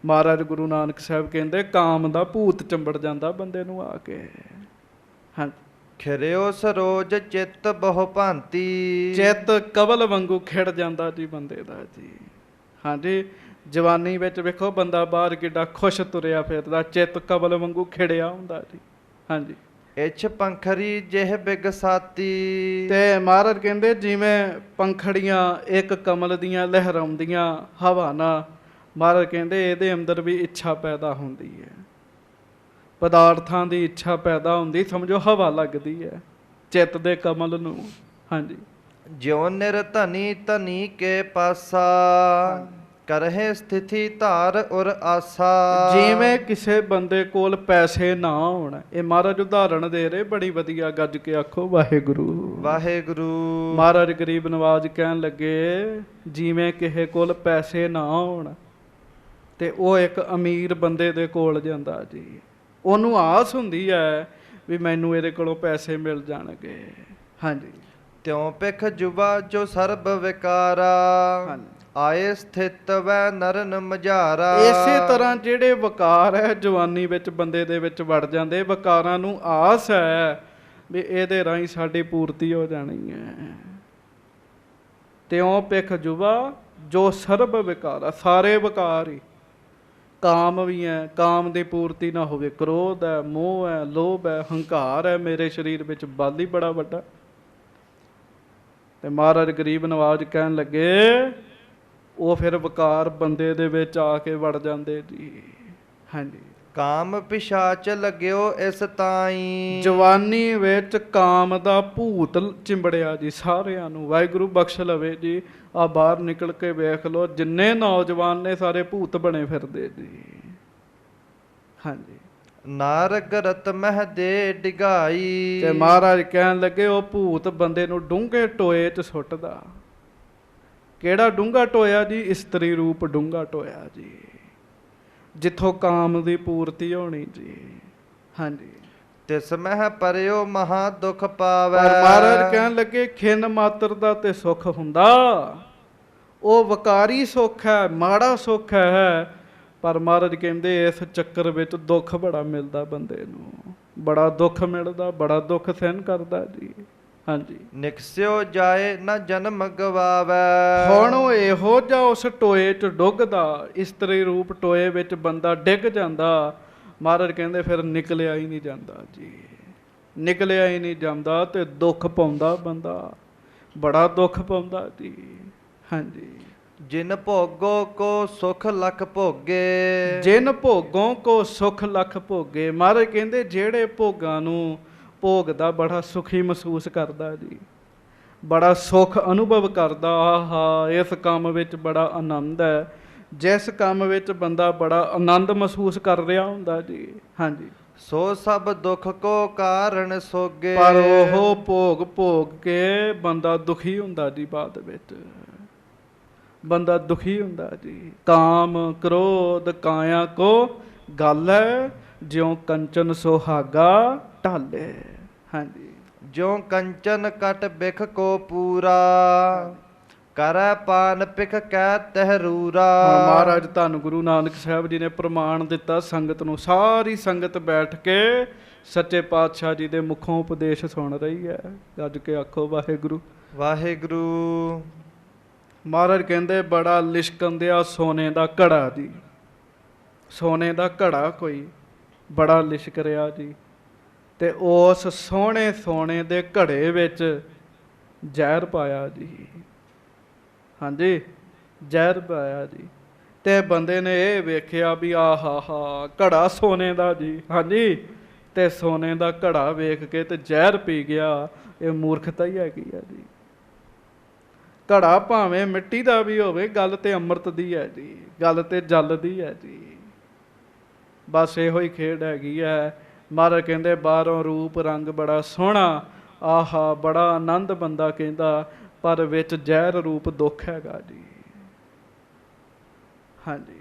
ਮਹਾਰਾਜ ਗੁਰੂ ਨਾਨਕ ਸਾਹਿਬ ਕਹਿੰਦੇ ਕਾਮ ਦਾ ਭੂਤ ਚੰਬੜ ਜਾਂਦਾ ਬੰਦੇ ਨੂੰ ਆ ਕੇ। ਹਾਂ। ਖਿਰਿਓ ਸਰੋਜ ਚਿੱਤ ਬਹੁ ਭਾਂਤੀ। ਚਿੱਤ ਕਵਲ ਵਾਂਗੂ ਖਿੜ ਜਾਂਦਾ ਜੀ ਬੰਦੇ ਦਾ ਜੀ। ਹਾਂਜੀ। ਜਵਾਨੀ ਵਿੱਚ ਵੇਖੋ ਬੰਦਾ ਬਾਹਰ ਕਿੱਡਾ ਖੁਸ਼ ਤੁਰਿਆ ਫਿਰਦਾ, ਚਿੱਤ ਕਵਲ ਵਾਂਗੂ ਖਿੜਿਆ ਹੁੰਦਾ ਜੀ। ਹਾਂਜੀ। ਇਛ ਪੰਖਰੀ ਜਿਹ ਬਿਗਸਾਤੀ। ਤੇ ਮਹਾਰਾਜ ਕਹਿੰਦੇ ਜਿਵੇਂ ਪੰਖੜੀਆਂ ਇੱਕ ਕਮਲ ਦੀਆਂ ਲਹਿਰਾਉਂਦੀਆਂ ਹਵਾ ਨਾਲ, ਮਹਾਰਾਜ ਕਹਿੰਦੇ ਇਹਦੇ ਅੰਦਰ ਵੀ ਇੱਛਾ ਪੈਦਾ ਹੁੰਦੀ ਹੈ, ਪਦਾਰਥਾਂ ਦੀ ਇੱਛਾ ਪੈਦਾ ਹੁੰਦੀ, ਸਮਝੋ ਹਵਾ ਲੱਗਦੀ ਹੈ ਚਿੱਤ ਦੇ ਕਮਲ ਨੂੰ। ਹਾਂਜੀ। ਜਿਉ ਨਿਰਧਨੀ ਧਨੀ ਕੇ ਪਾਸਾ। ਕਰਹਿ ਸਥਿਤੀ ਧਾਰ ਉਰ ਆਸਾ। ਜਿਵੇਂ ਕਿਸੇ ਬੰਦੇ ਕੋਲ ਪੈਸੇ ਨਾ ਹੋਣ, ਇਹ ਮਹਾਰਾਜ ਉਦਾਹਰਣ ਦੇ ਰਹੇ, ਬੜੀ ਵਧੀਆ, ਗੱਜ ਕੇ ਆਖੋ ਵਾਹਿਗੁਰੂ ਵਾਹਿਗੁਰੂ। ਮਹਾਰਾਜ ਗਰੀਬ ਨਵਾਜ ਕਹਿਣ ਲੱਗੇ ਜਿਵੇਂ ਕਿਸੇ ਕੋਲ ਪੈਸੇ ਨਾ ਹੋਣ ਤੇ ਉਹ ਇੱਕ ਅਮੀਰ ਬੰਦੇ ਦੇ ਕੋਲ ਜਾਂਦਾ ਜੀ, ਉਹਨੂੰ ਆਸ ਹੁੰਦੀ ਹੈ ਵੀ ਮੈਨੂੰ ਇਹਦੇ ਕੋਲੋਂ ਪੈਸੇ ਮਿਲ ਜਾਣਗੇ। ਹਾਂਜੀ। ਤਿਉ ਪਿਖ ਜੁਬਾ ਜੋ ਸਰਬ ਵਿਕਾਰਾ। ਆਏ ਸਥਿਤ ਵੈ ਨਰਨ ਮਝਾਰਾ। ਇਸੇ ਤਰ੍ਹਾਂ ਜਿਹੜੇ ਵਕਾਰ ਹੈ ਜਵਾਨੀ ਵਿੱਚ ਬੰਦੇ ਦੇ ਵਿੱਚ ਵੜ ਜਾਂਦੇ, ਵਕਾਰਾਂ ਨੂੰ ਆਸ ਹੈ ਵੀ ਇਹਦੇ ਰਾਹੀਂ ਸਾਡੀ ਪੂਰਤੀ ਹੋ ਜਾਣੀ ਹੈ। ਤਿਉ ਪਿਖ ਜੁਬਾ ਜੋ ਸਰਬ ਵਿਕਾਰਾ, ਸਾਰੇ ਵਕਾਰ ਹੀ, ਕਾਮ ਵੀ ਹੈ, ਕਾਮ ਦੀ ਪੂਰਤੀ ਨਾ ਹੋਵੇ, ਕ੍ਰੋਧ ਹੈ, ਮੋਹ ਹੈ, ਲੋਭ ਹੈ, ਹੰਕਾਰ ਹੈ ਮੇਰੇ ਸਰੀਰ ਵਿੱਚ, ਬਲ ਹੀ ਬੜਾ ਵੱਡਾ। ਤੇ ਮਹਾਰਾਜ ਗਰੀਬ ਨਵਾਜ ਕਹਿਣ ਲੱਗੇ ਉਹ ਫਿਰ ਵਕਾਰ ਬੰਦੇ ਦੇ ਵਿੱਚ ਆ ਕੇ ਵੜ ਜਾਂਦੇ ਜੀ। ਹਾਂਜੀ। ਕਾਮ ਪਿਸ਼ਾਚ ਲੱਗਿਓ ਇਸ ਤਾਈ। ਜਵਾਨੀ ਵਿੱਚ ਕਾਮ ਦਾ ਭੂਤ ਚਿੰਬੜਿਆ ਜੀ ਸਾਰਿਆਂ ਨੂੰ। ਵਾਹਿਗੁਰੂ ਬਖਸ਼ ਲਵੇ ਜੀ। ਆ ਬਾਹਰ ਨਿਕਲ ਕੇ ਵੇਖ ਲਓ ਜਿੰਨੇ ਨੌਜਵਾਨ ਨੇ ਸਾਰੇ ਭੂਤ ਬਣੇ ਫਿਰਦੇ ਜੀ। ਹਾਂਜੀ। ਨਾਰਗ ਰਤ ਮਹਿ ਦੇ ਡਿਗਾਈ। ਤੇ ਮਹਾਰਾਜ ਕਹਿਣ ਲੱਗੇ ਉਹ ਭੂਤ ਬੰਦੇ ਨੂੰ ਡੂੰਘੇ ਟੋਏ 'ਚ ਸੁੱਟਦਾ। ਕਿਹੜਾ ਡੂੰਘਾ ਟੋਇਆ ਜੀ? ਇਸਤਰੀ ਰੂਪ ਡੂੰਘਾ ਟੋਇਆ ਜੀ, ਜਿੱਥੋਂ ਕਾਮ ਦੀ ਪੂਰਤੀ ਹੋਣੀ ਜੀ। ਹਾਂਜੀ। ਤਿਸ ਮਹਿ ਪਰਿਓ ਮਹਾ ਦੁਖ ਪਾਵੈ। ਪਰ ਮਹਾਰਾਜ ਕਹਿਣ ਲੱਗੇ ਖਿੰਨ ਮਾਤਰ ਦਾ ਤੇ ਸੁੱਖ ਹੁੰਦਾ, ਉਹ ਵਕਾਰੀ ਸੁੱਖ ਹੈ, ਮਾੜਾ ਸੁੱਖ ਹੈ। ਪਰ ਮਹਾਰਾਜ ਕਹਿੰਦੇ ਇਸ ਚੱਕਰ ਵਿੱਚ ਦੁੱਖ ਬੜਾ ਮਿਲਦਾ ਬੰਦੇ ਨੂੰ, ਬੜਾ ਦੁੱਖ ਮਿਲਦਾ, ਬੜਾ ਦੁੱਖ ਸਹਿਣ ਕਰਦਾ ਜੀ। ਹਾਂਜੀ। ਨਿਕਸਿਓ ਜਾਏ ਨਾ ਜਨਮ ਗਵਾਵੈ। ਹੁਣ ਉਹ ਇਹੋ ਜਿਹਾ ਉਸ ਟੋਏ 'ਚ ਡੁੱਗਦਾ, ਇਸਤਰੀ ਰੂਪ ਟੋਏ ਵਿੱਚ ਬੰਦਾ ਡਿੱਗ ਜਾਂਦਾ। ਮਹਾਰਾਜ ਕਹਿੰਦੇ ਫਿਰ ਨਿਕਲਿਆ ਹੀ ਨਹੀਂ ਜਾਂਦਾ ਜੀ, ਨਿਕਲਿਆ ਹੀ ਨਹੀਂ ਜਾਂਦਾ ਤੇ ਦੁੱਖ ਪਾਉਂਦਾ ਬੰਦਾ, ਬੜਾ ਦੁੱਖ ਪਾਉਂਦਾ ਜੀ। ਹਾਂਜੀ। ਜਿਨ ਭੋਗੋ ਕੋ ਸੁਖ ਲਖ ਭੋਗੇ। ਜਿਨ ਭੋਗੋਂ ਕੋ ਸੁਖ ਲਖ ਭੋਗੇ। ਮਹਾਰਾਜ ਕਹਿੰਦੇ ਜਿਹੜੇ ਭੋਗਾਂ ਨੂੰ ਭੋਗਦਾ ਬੜਾ ਸੁਖੀ ਮਹਿਸੂਸ ਕਰਦਾ ਜੀ, ਬੜਾ ਸੁੱਖ ਅਨੁਭਵ ਕਰਦਾ। ਆਹਾ ਇਸ ਕੰਮ ਵਿੱਚ ਬੜਾ ਆਨੰਦ ਹੈ, ਜਿਸ ਕੰਮ ਵਿੱਚ ਬੰਦਾ ਬੜਾ ਆਨੰਦ ਮਹਿਸੂਸ ਕਰ ਰਿਹਾ ਹੁੰਦਾ ਜੀ। ਹਾਂਜੀ। ਸੋ ਸਭ ਦੁੱਖ ਕੋ ਕਾਰਨ ਸੋਗੇ। ਪਰ ਉਹ ਭੋਗ ਭੋਗ ਕੇ ਬੰਦਾ ਦੁਖੀ ਹੁੰਦਾ ਜੀ, ਬਾਅਦ ਵਿੱਚ ਬੰਦਾ ਦੁਖੀ ਹੁੰਦਾ ਜੀ। ਕਾਮ ਕ੍ਰੋਧ ਕਾਇਆ ਕੋ ਗੱਲ ਹੈ, ਜਿਉ ਕੰਚਨ ਸੁਹਾਗਾ ਢਾਲੇ। ਹਾਂਜੀ। ਜਿਉ ਕੰਚਨ ਕਟ ਬਿਖ ਕੋ ਪੂਰਾ। ਕਰੈ ਪਾਨ ਪਿਖ ਕੈ ਤਹਿਰੂਰਾ। ਮਹਾਰਾਜ ਧੰਨ ਗੁਰੂ ਨਾਨਕ ਸਾਹਿਬ ਜੀ ਨੇ ਪ੍ਰਮਾਣ ਦਿੱਤਾ ਸੰਗਤ ਨੂੰ। ਸਾਰੀ ਸੰਗਤ ਬੈਠ ਕੇ ਸੱਚੇ ਪਾਤਸ਼ਾਹ ਜੀ ਦੇ ਮੁਖੋਂ ਉਪਦੇਸ਼ ਸੁਣ ਰਹੀ ਹੈ। ਗੱਜ ਕੇ ਆਖੋ ਵਾਹਿਗੁਰੂ ਵਾਹਿਗੁਰੂ। ਮਹਾਰਾਜ ਕਹਿੰਦੇ ਬੜਾ ਲਿਸ਼ਕੰਦਿਆ ਸੋਨੇ ਦਾ ਘੜਾ ਜੀ, ਸੋਨੇ ਦਾ ਘੜਾ ਕੋਈ ਬੜਾ ਲਿਸ਼ਕ ਰਿਹਾ ਜੀ। ਤੇ ਉਸ ਸੋਹਣੇ ਸੋਨੇ ਦੇ ਘੜੇ ਵਿੱਚ ਜ਼ਹਿਰ ਪਾਇਆ ਜੀ। ਹਾਂਜੀ, ਜ਼ਹਿਰ ਪਾਇਆ ਜੀ। ਤੇ ਬੰਦੇ ਨੇ ਇਹ ਵੇਖਿਆ ਵੀ ਆਹਾ ਹਾ ਘੜਾ ਸੋਨੇ ਦਾ ਜੀ। ਹਾਂਜੀ। ਤੇ ਸੋਨੇ ਦਾ ਘੜਾ ਵੇਖ ਕੇ ਤੇ ਜ਼ਹਿਰ ਪੀ ਗਿਆ। ਇਹ ਮੂਰਖਤਾ ਹੀ ਹੈਗੀ ਆ ਜੀ। ਘੜਾ ਭਾਵੇਂ ਮਿੱਟੀ ਦਾ ਵੀ ਹੋਵੇ, ਗੱਲ ਤੇ ਅੰਮ੍ਰਿਤ ਦੀ ਹੈ ਜੀ, ਗੱਲ ਤੇ ਜਲ ਦੀ ਹੈ ਜੀ। ਬਸ ਇਹੋ ਹੀ ਖੇਡ ਹੈਗੀ ਹੈ। ਮਹਾਰਾਜ ਕਹਿੰਦੇ ਬਾਹਰੋਂ ਰੂਪ ਰੰਗ ਬੜਾ ਸੋਹਣਾ, ਆਹਾ ਬੜਾ ਆਨੰਦ ਬੰਦਾ ਕਹਿੰਦਾ, ਪਰ ਵਿੱਚ ਜ਼ਹਿਰ ਰੂਪ ਦੁੱਖ ਹੈਗਾ ਜੀ। ਹਾਂਜੀ।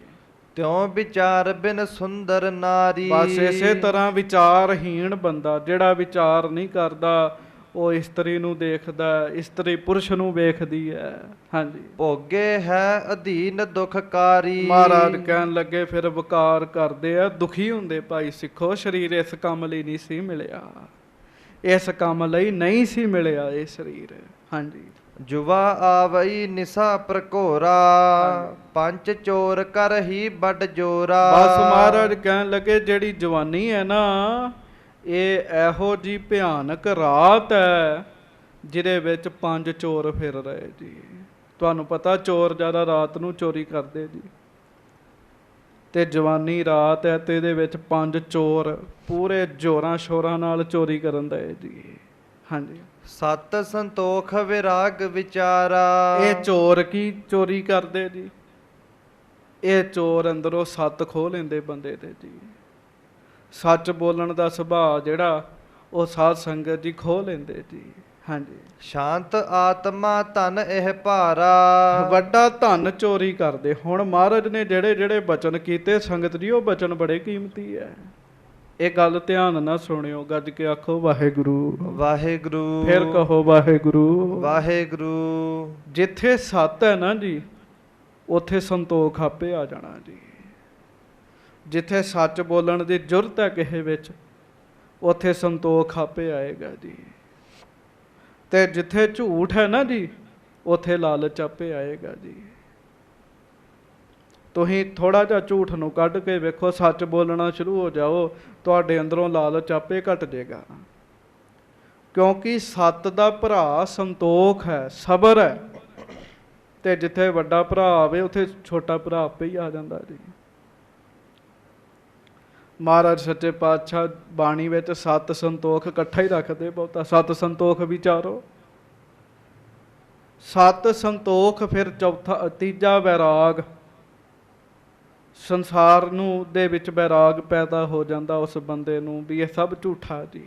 ਤਿਉ ਵਿਚਾਰ ਬਿਨ ਸੁੰਦਰ ਨਾਰੀ। ਬਸ ਇਸੇ ਤਰ੍ਹਾਂ ਵਿਚਾਰਹੀਣ ਬੰਦਾ, ਜਿਹੜਾ ਵਿਚਾਰ ਨਹੀਂ ਕਰਦਾ, ਉਹ ਇਸਤਰੀ ਨੂੰ ਦੇਖਦਾ, ਇਸਤਰੀ ਪੁਰਸ਼ ਨੂੰ ਵੇਖਦੀ ਹੈ। ਹਾਂਜੀ। ਭੋਗੇ ਹੈ ਅਧੀਨ ਦੁਖਕਾਰੀ। ਮਹਾਰਾਜ ਕਹਿਣ ਲੱਗੇ ਫਿਰ ਵਕਾਰ ਕਰਦੇ ਆ, ਦੁਖੀ ਹੁੰਦੇ ਭਾਈ ਸਿੱਖੋ। ਸਰੀਰ ਇਸ ਕੰਮ ਲਈ ਨਹੀਂ ਸੀ ਮਿਲਿਆ, ਇਸ ਕੰਮ ਲਈ ਨਹੀਂ ਸੀ ਮਿਲਿਆ ਇਹ ਸਰੀਰ। ਹਾਂਜੀ। ਜੁਵਾ ਆਵਈ ਨਿਸਾ ਪ੍ਰਘੋਰਾ। ਪੰਜ ਚੋਰ ਕਰ ਹੀ ਵੱਡ ਜੋਰਾ। ਬਸ ਮਹਾਰਾਜ ਕਹਿਣ ਲੱਗੇ ਜਿਹੜੀ ਜਵਾਨੀ ਹੈ ਨਾ, ਇਹ ਇਹੋ ਜੀ ਭਿਆਨਕ ਰਾਤ ਹੈ ਜਿਹਦੇ ਵਿੱਚ ਪੰਜ ਚੋਰ ਫਿਰ ਰਹੇ ਜੀ। ਤੁਹਾਨੂੰ ਪਤਾ ਚੋਰ ਜ਼ਿਆਦਾ ਰਾਤ ਨੂੰ ਚੋਰੀ ਕਰਦੇ ਜੀ। ਤੇ ਜਵਾਨੀ ਰਾਤ ਹੈ ਤੇ ਇਹਦੇ ਵਿੱਚ ਪੰਜ ਚੋਰ ਪੂਰੇ ਜ਼ੋਰਾਂ ਸ਼ੋਰਾਂ ਨਾਲ ਚੋਰੀ ਕਰਨ ਦੇ ਜੀ। ਹਾਂਜੀ। ਸਤ ਸੰਤੋਖ ਵਿਰਾਗ ਵਿਚਾਰਾ। ਇਹ ਚੋਰ ਕੀ ਚੋਰੀ ਕਰਦੇ ਜੀ? ਇਹ ਚੋਰ ਅੰਦਰੋਂ ਸੱਤ ਖੋਹ ਲੈਂਦੇ ਬੰਦੇ ਦੇ ਜੀ। ਸੱਚ ਬੋਲਣ ਦਾ ਸੁਭਾਅ ਜਿਹੜਾ ਉਹ ਸਾਧ ਸੰਗਤ ਜੀ ਖੋਹ ਲੈਂਦੇ ਜੀ। ਹਾਂਜੀ। ਸ਼ਾਂਤ ਆਤਮਾ ਧਨ ਇਹ ਭਾਰਾ। ਵੱਡਾ ਧਨ ਚੋਰੀ ਕਰਦੇ। ਹੁਣ ਮਹਾਰਾਜ ਨੇ ਜਿਹੜੇ ਜਿਹੜੇ ਬਚਨ ਕੀਤੇ ਸੰਗਤ ਜੀ, ਉਹ ਬਚਨ ਬੜੇ ਕੀਮਤੀ ਹੈ। ਇਹ ਗੱਲ ਧਿਆਨ ਨਾਲ ਸੁਣਿਓ, ਗੱਜ ਕੇ ਆਖੋ ਵਾਹਿਗੁਰੂ ਵਾਹਿਗੁਰੂ। ਫਿਰ ਕਹੋ ਵਾਹਿਗੁਰੂ ਵਾਹਿਗੁਰੂ। ਜਿੱਥੇ ਸੱਤ ਹੈ ਨਾ ਜੀ, ਉੱਥੇ ਸੰਤੋਖ ਆਪੇ ਆ ਜਾਣਾ ਜੀ। ਜਿੱਥੇ ਸੱਚ ਬੋਲਣ ਦੀ ਜੁਰਤ ਹੈ ਕਿਸੇ ਵਿੱਚ, ਉੱਥੇ ਸੰਤੋਖ ਆਪੇ ਆਏਗਾ ਜੀ। ਤੇ ਜਿੱਥੇ ਝੂਠ ਹੈ ਨਾ ਜੀ, ਉੱਥੇ ਲਾਲਚ ਆਪੇ ਆਏਗਾ ਜੀ। ਤੁਸੀਂ ਥੋੜਾ ਜਿਹਾ ਝੂਠ ਨੂੰ ਕੱਢ ਕੇ ਵੇਖੋ, ਸੱਚ ਬੋਲਣਾ ਸ਼ੁਰੂ ਹੋ ਜਾਓ, ਤੁਹਾਡੇ ਅੰਦਰੋਂ ਲਾਲਚ ਆਪੇ ਘਟ ਜਾਏਗਾ। ਕਿਉਂਕਿ ਸੱਤ ਦਾ ਭਰਾ ਸੰਤੋਖ ਹੈ, ਸਬਰ ਹੈ, ਤੇ ਜਿੱਥੇ ਵੱਡਾ ਭਰਾ ਆਵੇ ਉੱਥੇ ਛੋਟਾ ਭਰਾ ਆਪੇ ਹੀ ਆ ਜਾਂਦਾ ਜੀ। ਮਹਾਰਾਜ ਸੱਚੇ ਪਾਤਸ਼ਾਹ ਬਾਣੀ ਵਿੱਚ ਸੱਤ ਸੰਤੋਖ ਇਕੱਠਾ ਹੀ ਰੱਖਦੇ, ਬਹੁਤਾ ਸੱਤ ਸੰਤੋਖ ਵਿਚਾਰੋ। ਸੱਤ ਸੰਤੋਖ, ਫਿਰ ਚੌਥਾ ਤੀਜਾ ਵੈਰਾਗ। ਸੰਸਾਰ ਨੂੰ ਦੇ ਵਿੱਚ ਵੈਰਾਗ ਪੈਦਾ ਹੋ ਜਾਂਦਾ ਉਸ ਬੰਦੇ ਨੂੰ ਵੀ ਇਹ ਸਭ ਝੂਠਾ ਜੀ।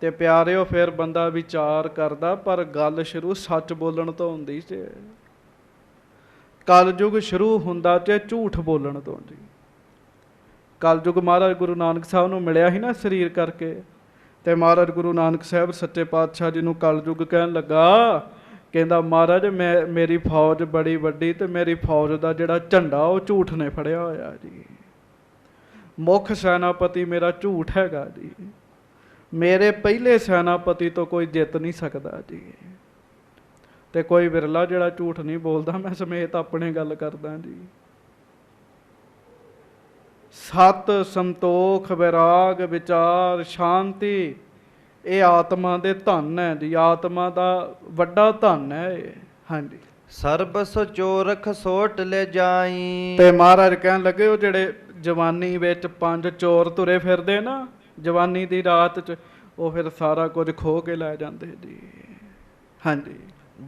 ਤੇ ਪਿਆਰਿਓ ਫਿਰ ਬੰਦਾ ਵਿਚਾਰ ਕਰਦਾ, ਪਰ ਗੱਲ ਸ਼ੁਰੂ ਸੱਚ ਬੋਲਣ ਤੋਂ ਹੁੰਦੀ ਜੇ। ਕਲਯੁਗ ਸ਼ੁਰੂ ਹੁੰਦਾ ਜੇ ਝੂਠ ਬੋਲਣ ਤੋਂ ਜੀ। ਕਲਯੁਗ ਮਹਾਰਾਜ ਗੁਰੂ ਨਾਨਕ ਸਾਹਿਬ ਨੂੰ ਮਿਲਿਆ ਸੀ ਨਾ ਸਰੀਰ ਕਰਕੇ, ਤੇ ਮਹਾਰਾਜ ਗੁਰੂ ਨਾਨਕ ਸਾਹਿਬ ਸੱਚੇ ਪਾਤਸ਼ਾਹ ਜੀ ਨੂੰ ਕਲਯੁਗ ਕਹਿਣ ਲੱਗਾ, ਕਹਿੰਦਾ ਮਹਾਰਾਜ ਮੇਰੀ ਫੌਜ ਬੜੀ ਵੱਡੀ, ਤੇ ਮੇਰੀ ਫੌਜ ਦਾ ਜਿਹੜਾ ਝੰਡਾ ਉਹ ਝੂਠ ਨੇ ਫੜਿਆ ਹੋਇਆ ਜੀ। ਮੁੱਖ ਸੈਨਾਪਤੀ ਮੇਰਾ ਝੂਠ ਹੈਗਾ ਜੀ। ਮੇਰੇ ਪਹਿਲੇ ਸੈਨਾਪਤੀ ਤੋਂ ਕੋਈ ਜਿੱਤ ਨਹੀਂ ਸਕਦਾ ਜੀ। ਤੇ ਕੋਈ ਵਿਰਲਾ ਜਿਹੜਾ ਝੂਠ ਨਹੀਂ ਬੋਲਦਾ, ਮੈਂ ਸਮੇਤ ਆਪਣੇ ਗੱਲ ਕਰਦਾ ਜੀ। ਸਤ, ਸੰਤੋਖ, ਵਿਰਾਗ, ਵਿਚਾਰ, ਸ਼ਾਂਤੀ, ਇਹ ਆਤਮਾ ਦੇ ਧਨ ਹੈ ਜੀ। ਆਤਮਾ ਦਾ ਵੱਡਾ ਧਨ ਹੈ ਇਹ। ਹਾਂਜੀ। ਸਰਬ ਸਚੋਰਖ ਸੋਟ ਲੈ ਜਾਈ। ਤੇ ਮਹਾਰਾਜ ਕਹਿਣ ਲੱਗੇ ਉਹ ਜਿਹੜੇ ਜਵਾਨੀ ਵਿੱਚ 5 ਚੋਰ ਤੁਰੇ ਫਿਰਦੇ ਨਾ ਜਵਾਨੀ ਦੀ ਰਾਤ 'ਚ, ਉਹ ਫਿਰ ਸਾਰਾ ਕੁਝ ਖੋਹ ਕੇ ਲੈ ਜਾਂਦੇ ਜੀ। ਹਾਂਜੀ।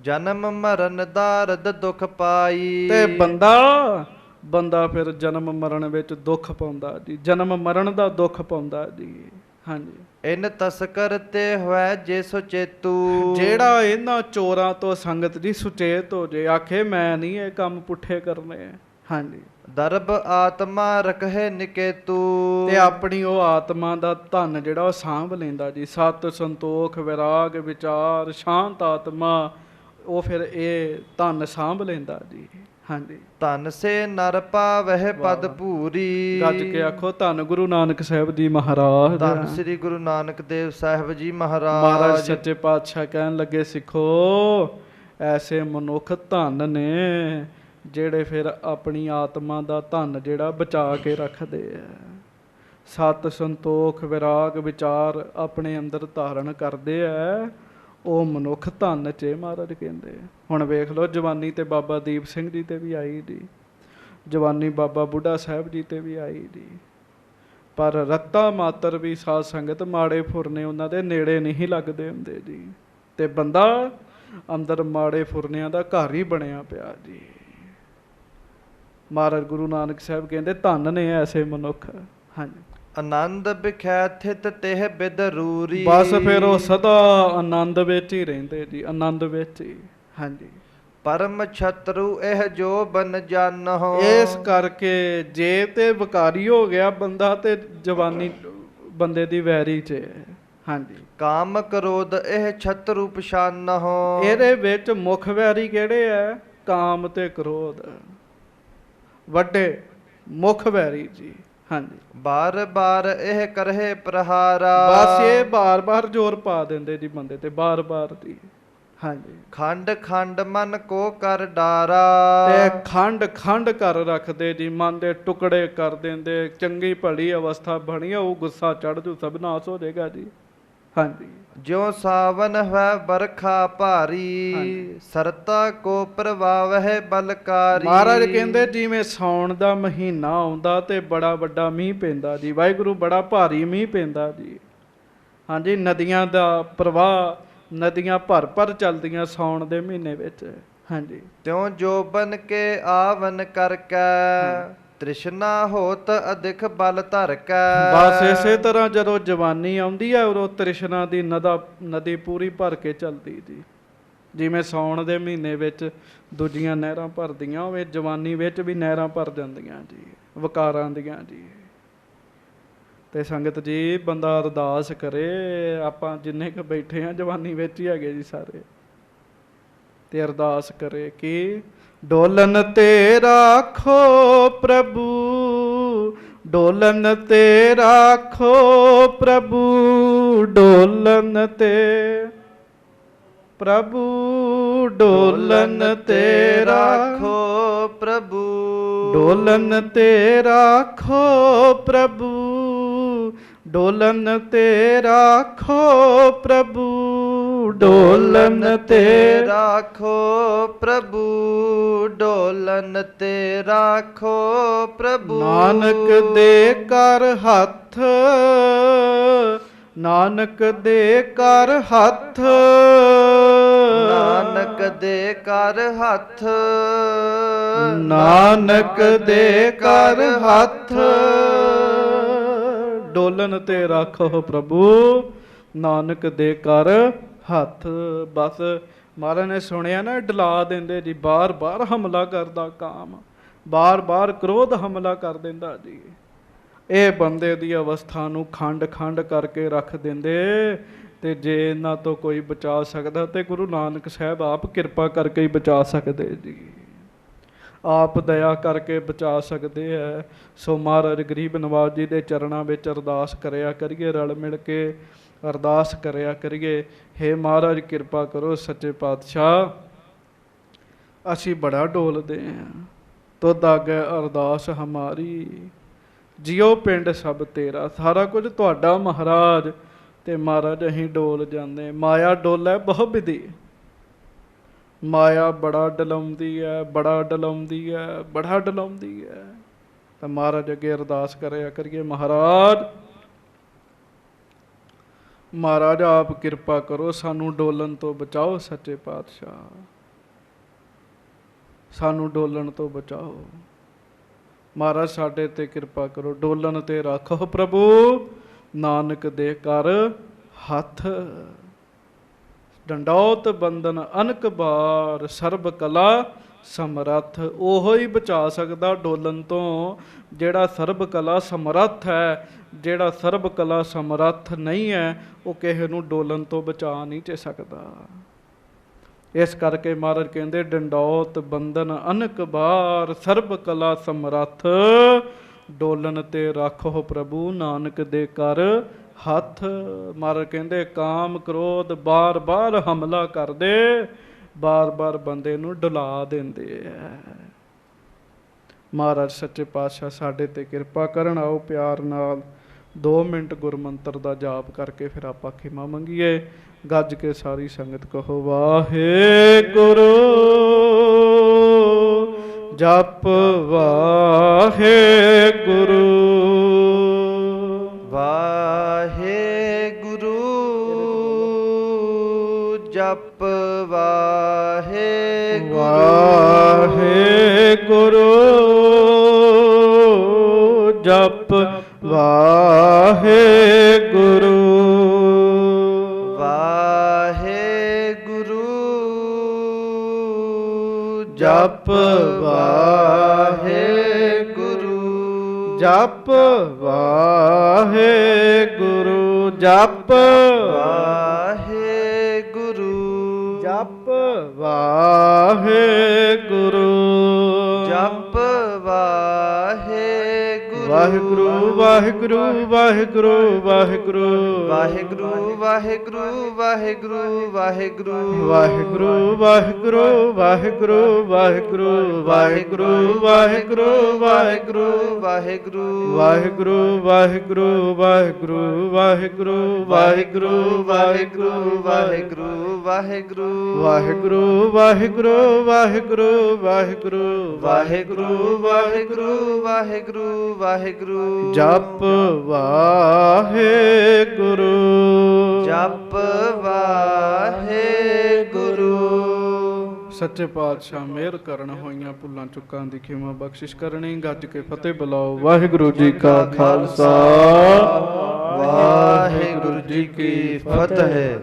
ਜਨਮ ਮਰਨ ਦਾਰਦ ਦੁਖ ਪਾਈ। ਤੇ ਬੰਦਾ ਫਿਰ ਜਨਮ ਮਰਨ ਵਿੱਚ ਦੁੱਖ ਪਾਉਂਦਾ ਜੀ। ਜਨਮ ਮਰਨ ਦਾ ਦੁੱਖ ਪਾਉਂਦਾ ਜੀ। ਹਾਂਜੀ। ਇਨ ਤਸਕਰ ਤੇ ਹੋਇ ਜੇ ਸੁਚੇਤੂ। ਜਿਹੜਾ ਇਹਨਾਂ ਚੋਰਾਂ ਤੋਂ ਸੰਗਤ ਜੀ ਸੁਚੇਤ ਹੋ ਜੇ, ਆਖੇ ਮੈਂ ਨਹੀਂ ਇਹ ਕੰਮ ਪੁੱਠੇ ਕਰਨੇ। ਹਾਂਜੀ। ਦਰਬ ਆਤਮਾ ਰਖੇ ਨਿਕੇਤੂ। ਤੇ ਆਪਣੀ ਉਹ ਆਤਮਾ ਦਾ ਧਨ ਜਿਹੜਾ ਉਹ ਸਾਂਭ ਲੈਂਦਾ ਜੀ। ਸਤ, ਸੰਤੋਖ, ਵਿਰਾਗ, ਵਿਚਾਰ, ਸ਼ਾਂਤ ਆਤਮਾ, ਉਹ ਫਿਰ ਇਹ ਧਨ ਸਾਂਭ ਲੈਂਦਾ ਜੀ। ਹਾਂਜੀ। ਧਨ ਸੇ ਨਰ ਪਾਵਹਿ ਪਦ ਭੂਰੀ। ਗੱਜ ਕੇ ਆਖੋ ਧੰਨ ਗੁਰੂ ਨਾਨਕ ਸਾਹਿਬ ਜੀ ਮਹਾਰਾਜ। ਧੰਨ ਸ੍ਰੀ ਗੁਰੂ ਨਾਨਕ ਦੇਵ ਸਾਹਿਬ ਜੀ ਮਹਾਰਾਜ। ਮਹਾਰਾਜ ਸੱਚੇ ਪਾਤਸ਼ਾਹ ਕਹਿਣ ਲੱਗੇ, ਸਿੱਖੋ ਐਸੇ ਮਨੁੱਖ ਧੰਨ ਨੇ ਜਿਹੜੇ ਫਿਰ ਆਪਣੀ ਆਤਮਾ ਦਾ ਧਨ ਜਿਹੜਾ ਬਚਾ ਕੇ ਰੱਖਦੇ ਆ। ਸਤ, ਸੰਤੋਖ, ਵਿਰਾਗ, ਵਿਚਾਰ ਆਪਣੇ ਅੰਦਰ ਧਾਰਨ ਕਰਦੇ ਆ, ਉਹ ਮਨੁੱਖ ਧੰਨ 'ਚ ਮਹਾਰਾਜ ਕਹਿੰਦੇ। ਹੁਣ ਵੇਖ ਲਓ ਜਵਾਨੀ ਤੇ ਬਾਬਾ ਦੀਪ ਸਿੰਘ ਜੀ ਤੇ ਵੀ ਆਈ ਜੀ, ਜਵਾਨੀ ਬਾਬਾ ਬੁੱਢਾ ਸਾਹਿਬ ਜੀ ਤੇ ਵੀ ਆਈ ਜੀ। ਪਰ ਰੱਤਾ ਮਾਤਰ ਵੀ ਸਾਧ ਸੰਗਤ ਮਾੜੇ ਫੁਰਨੇ ਉਹਨਾਂ ਦੇ ਨੇੜੇ ਨਹੀਂ ਲੱਗਦੇ ਹੁੰਦੇ ਜੀ। ਤੇ ਬੰਦਾ ਅੰਦਰ ਮਾੜੇ ਫੁਰਨਿਆਂ ਦਾ ਘਰ ਹੀ ਬਣਿਆ ਪਿਆ ਜੀ। ਮਹਾਰਾਜ ਗੁਰੂ ਨਾਨਕ ਸਾਹਿਬ ਕਹਿੰਦੇ ਧੰਨ ਨੇ ਐਸੇ ਮਨੁੱਖ। ਹਾਂਜੀ। ਆਨੰਦ ਬਿਖੈ ਥਿਤ ਤਿਹ ਬਿਦਰੂਰੀ। ਬਸ ਫਿਰ ਉਹ ਸਦਾ ਆਨੰਦ ਵਿੱਚ ਹੀ ਰਹਿੰਦੇ ਜੀ, ਆਨੰਦ ਵਿੱਚ ਹੀ। ਹਾਂਜੀ। ਪਰਮ ਛਤਰੂ ਇਹ ਜੋ ਬਨ ਜਾਨਹੁ। ਇਸ ਕਰਕੇ ਜੇ ਤੇ ਵਿਕਾਰੀ ਹੋ ਗਿਆ ਬੰਦਾ ਤੇ ਜਵਾਨੀ ਬੰਦੇ ਦੀ ਵੈਰੀ 'ਚ। ਹਾਂਜੀ। ਕਾਮ ਕ੍ਰੋਧ ਇਹ ਛਤਰੂ ਪਛਾਨਹੁ। ਇਹਦੇ ਵਿੱਚ ਮੁੱਖ ਵੈਰੀ ਕਿਹੜੇ ਆ? ਕਾਮ ਤੇ ਕ੍ਰੋਧ, ਵੱਡੇ ਮੁੱਖ ਵੈਰੀ ਜੀ। ਹਾਂਜੀ। ਬਾਰ ਬਾਰ ਇਹ ਕਰਹਿ ਪ੍ਰਹਾਰਾ। ਬਸ ਇਹ ਬਾਰ ਬਾਰ ਜ਼ੋਰ ਪਾ ਦਿੰਦੇ ਜੀ ਬੰਦੇ ਤੇ, ਬਾਰ ਬਾਰ ਦੀ। ਹਾਂਜੀ। ਖੰਡ ਖੰਡ ਮਨ ਕੋ ਕਰ ਡਾਰਾ। ਤੇ ਖੰਡ ਖੰਡ ਕਰ ਰੱਖਦੇ ਜੀ, ਮਨ ਦੇ ਟੁਕੜੇ ਕਰ ਦਿੰਦੇ। ਚੰਗੀ ਭਲੀ ਅਵਸਥਾ ਬਣੀ ਉਹ ਗੁੱਸਾ ਚੜ੍ਹ ਜੂ, ਸਭ ਨਾਸ ਹੋ ਜਾਏਗਾ ਜੀ। ਹਾਂਜੀ। ਜਿਉ ਸਾਵਨ ਹੈ ਬਰਖਾ ਭਾਰੀ। ਸਰਤਾ ਕੋ ਪ੍ਰਵਾਵਹਿ ਬਲਕਾਰੀ। ਮਹਾਰਾਜ ਕਹਿੰਦੇ ਜਿਵੇਂ ਸਾਉਣ ਦਾ ਮਹੀਨਾ ਆਉਂਦਾ ਤੇ ਬੜਾ ਵੱਡਾ ਮੀਂਹ ਪੈਂਦਾ ਜੀ। ਵਾਹਿਗੁਰੂ ਬੜਾ ਭਾਰੀ ਮੀਂਹ ਪੈਂਦਾ ਜੀ। ਹਾਂਜੀ। ਨਦੀਆਂ ਦਾ ਪ੍ਰਵਾਹ, ਨਦੀਆਂ ਭਰ ਭਰ ਚੱਲਦੀਆਂ ਸਾਉਣ ਦੇ ਮਹੀਨੇ ਵਿੱਚ। ਹਾਂਜੀ। ਤਿਉ ਜੋ ਬਨ ਕੇ ਆਵਨ ਕਰਕੇ। ਤ੍ਰਿਸ਼ਨਾ ਹੋਤ ਅਧਿਕ ਬਲ ਧਰ ਕੇ। ਬਸ ਇਸੇ ਤਰ੍ਹਾਂ ਜਦੋਂ ਜਵਾਨੀ ਆਉਂਦੀ ਹੈ ਉਦੋਂ ਤ੍ਰਿਸ਼ਨਾ ਦੀ ਨਦੀ ਪੂਰੀ ਭਰ ਕੇ ਚੱਲਦੀ ਜੀ। ਜਿਵੇਂ ਸਾਉਣ ਦੇ ਮਹੀਨੇ ਵਿੱਚ ਦੂਜੀਆਂ ਨਹਿਰਾਂ ਭਰਦੀਆਂ, ਉਵੇਂ ਜਵਾਨੀ ਵਿੱਚ ਵੀ ਨਹਿਰਾਂ ਭਰ ਜਾਂਦੀਆਂ ਜੀ, ਵਕਾਰਾਂ ਦੀਆਂ ਜੀ। ਤੇ ਸੰਗਤ ਜੀ ਬੰਦਾ ਅਰਦਾਸ ਕਰੇ, ਆਪਾਂ ਜਿੰਨੇ ਕੁ ਬੈਠੇ ਹਾਂ ਜਵਾਨੀ ਵਿੱਚ ਹੀ ਹੈਗੇ ਜੀ ਸਾਰੇ, ਤੇ ਅਰਦਾਸ ਕਰੇ ਕਿ ਡੋਲਨ ਤੇ ਰਾਖੋ ਪ੍ਰਭੂ, ਡੋਲਨ ਤੇ ਰਾਖੋ ਪ੍ਰਭੂ, ਡੋਲਨ ਤੇ ਪ੍ਰਭੂ, ਡੋਲਨ ਤੇ ਰਾਖੋ ਪ੍ਰਭੂ, ਡੋਲਨ ਤੇ ਰਾਖੋ ਪ੍ਰਭੂ, ਡੋਲਨ ਤੇ ਰਾਖੋ ਪ੍ਰਭੂ, ਡੋਲਨ ਤੇ ਰਾਖੋ ਪ੍ਰਭੂ, ਡੋਲਨ ਤੇ ਰਾਖੋ ਪ੍ਰਭੂ। ਨਾਨਕ ਦੇ ਕਰ ਹੱਥ, ਨਾਨਕ ਦੇ ਕਰ ਹੱਥ, ਨਾਨਕ ਦੇ ਕਰ ਹੱਥ, ਨਾਨਕ ਦੇ ਕਰ ਹੱਥ। ਡੋਲਨ ਤੇ ਰਾਖੋ ਪ੍ਰਭੂ, ਨਾਨਕ ਦੇ ਕਰ ਹੱਥ। ਬਸ ਮਹਾਰਾਜ ਨੇ ਸੁਣਿਆ ਨਾ, ਡਲਾ ਦਿੰਦੇ ਜੀ, ਬਾਰ ਬਾਰ ਹਮਲਾ ਕਰਦਾ ਕਾਮ, ਬਾਰ ਬਾਰ ਕ੍ਰੋਧ ਹਮਲਾ ਕਰ ਦਿੰਦਾ ਜੀ। ਇਹ ਬੰਦੇ ਦੀ ਅਵਸਥਾ ਨੂੰ ਖੰਡ ਖੰਡ ਕਰਕੇ ਰੱਖ ਦਿੰਦੇ। ਤੇ ਜੇ ਇਹਨਾਂ ਤੋਂ ਕੋਈ ਬਚਾ ਸਕਦਾ ਤੇ ਗੁਰੂ ਨਾਨਕ ਸਾਹਿਬ ਆਪ ਕਿਰਪਾ ਕਰਕੇ ਹੀ ਬਚਾ ਸਕਦੇ ਜੀ, ਆਪ ਦਇਆ ਕਰਕੇ ਬਚਾ ਸਕਦੇ ਹੈ। ਸੋ ਮਹਾਰਾਜ ਗਰੀਬ ਨਵਾਜ ਜੀ ਦੇ ਚਰਨਾਂ ਵਿੱਚ ਅਰਦਾਸ ਕਰਿਆ ਕਰੀਏ, ਰਲ ਮਿਲ ਕੇ ਅਰਦਾਸ ਕਰਿਆ ਕਰੀਏ। ਹੇ ਮਹਾਰਾਜ ਕਿਰਪਾ ਕਰੋ ਸੱਚੇ ਪਾਤਸ਼ਾਹ, ਅਸੀਂ ਬੜਾ ਡੋਲਦੇ ਹਾਂ, ਤੁਧ ਆਗੇ ਅਰਦਾਸ ਹਮਾਰੀ। ਜਿਉ ਪਿੰਡ ਸਭ ਤੇਰਾ, ਸਾਰਾ ਕੁਝ ਤੁਹਾਡਾ ਮਹਾਰਾਜ। ਤੇ ਮਹਾਰਾਜ ਅਸੀਂ ਡੋਲ ਜਾਂਦੇ। ਮਾਇਆ ਡੋਲੇ ਬਹੁ ਵਿਧੀ, ਮਾਇਆ ਬੜਾ ਡਲਾਉਂਦੀ ਹੈ, ਬੜਾ ਡਲਾਉਂਦੀ ਹੈ, ਬੜਾ ਡਲਾਉਂਦੀ ਹੈ। ਤਾਂ ਮਹਾਰਾਜ ਅੱਗੇ ਅਰਦਾਸ ਕਰਿਆ ਕਰੀਏ, ਮਹਾਰਾਜ, ਮਹਾਰਾਜ ਆਪ ਕਿਰਪਾ ਕਰੋ, ਸਾਨੂੰ ਡੋਲਣ ਤੋਂ ਬਚਾਓ ਸੱਚੇ ਪਾਤਸ਼ਾਹ, ਸਾਨੂੰ ਡੋਲਣ ਤੋਂ ਬਚਾਓ। ਮਹਾਰਾਜ ਸਾਡੇ ਤੇ ਕਿਰਪਾ ਕਰੋ, ਡੋਲਣ ਤੇ ਰੱਖੋ ਪ੍ਰਭੂ, ਨਾਨਕ ਦੇ ਕਰ ਹੱਥ। ਡੰਡੌਤ ਬੰਧਨ ਅਨਕ ਬਾਰ, ਸਰਬ ਕਲਾ ਸਮਰੱਥ। ਉਹੋ ਹੀ ਬਚਾ ਸਕਦਾ ਡੋਲਣ ਤੋਂ ਜਿਹੜਾ ਸਰਬ ਕਲਾ ਸਮਰੱਥ ਹੈ। ਜਿਹੜਾ ਸਰਬ ਕਲਾ ਸਮਰੱਥ ਨਹੀਂ ਹੈ, ਉਹ ਕਿਸੇ ਨੂੰ ਡੋਲਣ ਤੋਂ ਬਚਾ ਨਹੀਂ ਚ ਸਕਦਾ। ਇਸ ਕਰਕੇ ਮਹਾਰਾਜ ਕਹਿੰਦੇ, ਡੰਡੌਤ ਬੰਧਨ ਅਨਕ ਬਾਰ, ਸਰਬ ਕਲਾ ਸਮਰੱਥ। ਡੋਲਨ ਤੇ ਰਾਖੋ ਪ੍ਰਭੂ, ਨਾਨਕ ਦੇ ਕਰ ਹੱਥ। ਮਹਾਰਾਜ ਕਹਿੰਦੇ, ਕਾਮ ਕ੍ਰੋਧ ਬਾਰ ਬਾਰ ਹਮਲਾ ਕਰਦੇ, ਬਾਰ ਬਾਰ ਬੰਦੇ ਨੂੰ ਡੁਲਾ ਦਿੰਦੇ ਹੈ। ਮਹਾਰਾਜ ਸੱਚੇ ਪਾਤਸ਼ਾਹ ਸਾਡੇ ਤੇ ਕਿਰਪਾ ਕਰਨ। ਆਓ ਪਿਆਰ ਨਾਲ 2 ਮਿੰਟ ਗੁਰਮੰਤਰ ਦਾ ਜਾਪ ਕਰਕੇ ਫਿਰ ਆਪਾਂ ਖਿਮਾ ਮੰਗੀਏ। ਗੱਜ ਕੇ ਸਾਰੀ ਸੰਗਤ ਕਹੋ, ਵਾਹਿਗੁਰੂ ਜਪ ਵਾਹਿਗੁਰੂ, ਵਾਹਿਗੁਰੂ ਜਪ ਵਾਹਿਗੁਰੂ, ਵਾਹਿਗੁਰੂ ਜਪ ਵਾਹਿਗੁਰੂ, ਵਾਹਿਗੁਰੂ ਜਪ ਵਾਹਿਗੁਰੂ, ਜਪ ਵਾਹਿਗੁਰੂ, ਜਪ ਵਾਹਿਗੁਰੂ, ਜਪ ਵਾਹਿਗੁਰੂ, ਜਪ ਵਾਹਿਗੁਰੂ, ਵਾਹਿਗੁਰੂ ਵਾਹਿਗੁਰੂ ਵਾਹਿਗੁਰੂ ਵਾਹਿਗੁਰੂ, ਵਾਹਿਗੁਰੂ ਵਾਹਿਗੁਰੂ ਵਾਹਿਗੁਰੂ, ਵਾਹਿਗੁਰੂ ਵਾਹਿਗੁਰੂ ਵਾਹਿਗੁਰੂ ਵਾਹਿਗੁਰੂ, ਵਾਹਿਗੁਰੂ ਵਾਹਿਗੁਰੂ ਵਾਹਿਗੁਰੂ, ਵਾਹਿਗੁਰੂ ਵਾਹਿਗੁਰੂ, ਵਾਹਿਗੁਰੂ ਵਾਹਿਗੁਰੂ ਵਾਹਿਗੁਰੂ, ਵਾਹਿਗੁਰੂ ਵਾਹਿਗੁਰੂ ਵਾਹਿਗੁਰੂ, ਵਾਹਿਗੁਰੂ, ਵਾਹਿਗੁਰੂ, ਵਾਹਿਗੁਰੂ ਵਾਹਿਗੁਰੂ ਵਾਹਿਗੁਰੂ, ਵਾਹਿਗੁਰੂ ਵਾਹਿਗੁਰੂ, ਵਾਹਿਗੁਰੂ, ਵਾਹਿਗੁਰੂ, ਵਾਹਿਗੁਰੂ, ਜਪ ਵਾਹਿਗੁਰੂ, ਜਪ ਵਾਹਿਗੁਰੂ। ਸੱਚੇ ਪਾਤਸ਼ਾਹ ਮਿਹਰ ਕਰਨ, ਹੋਈਆਂ ਭੁੱਲਾਂ ਚੁੱਕਾਂ ਦੀ ਖਿਮਾ ਬਖਸ਼ਿਸ਼ ਕਰਨੀ। ਗੱਜ ਕੇ ਫਤਿਹ ਬੁਲਾਓ। ਵਾਹਿਗੁਰੂ ਜੀ ਕਾ ਖਾਲਸਾ, ਵਾਹਿਗੁਰੂ ਜੀ ਕੀ ਫਤਿਹ।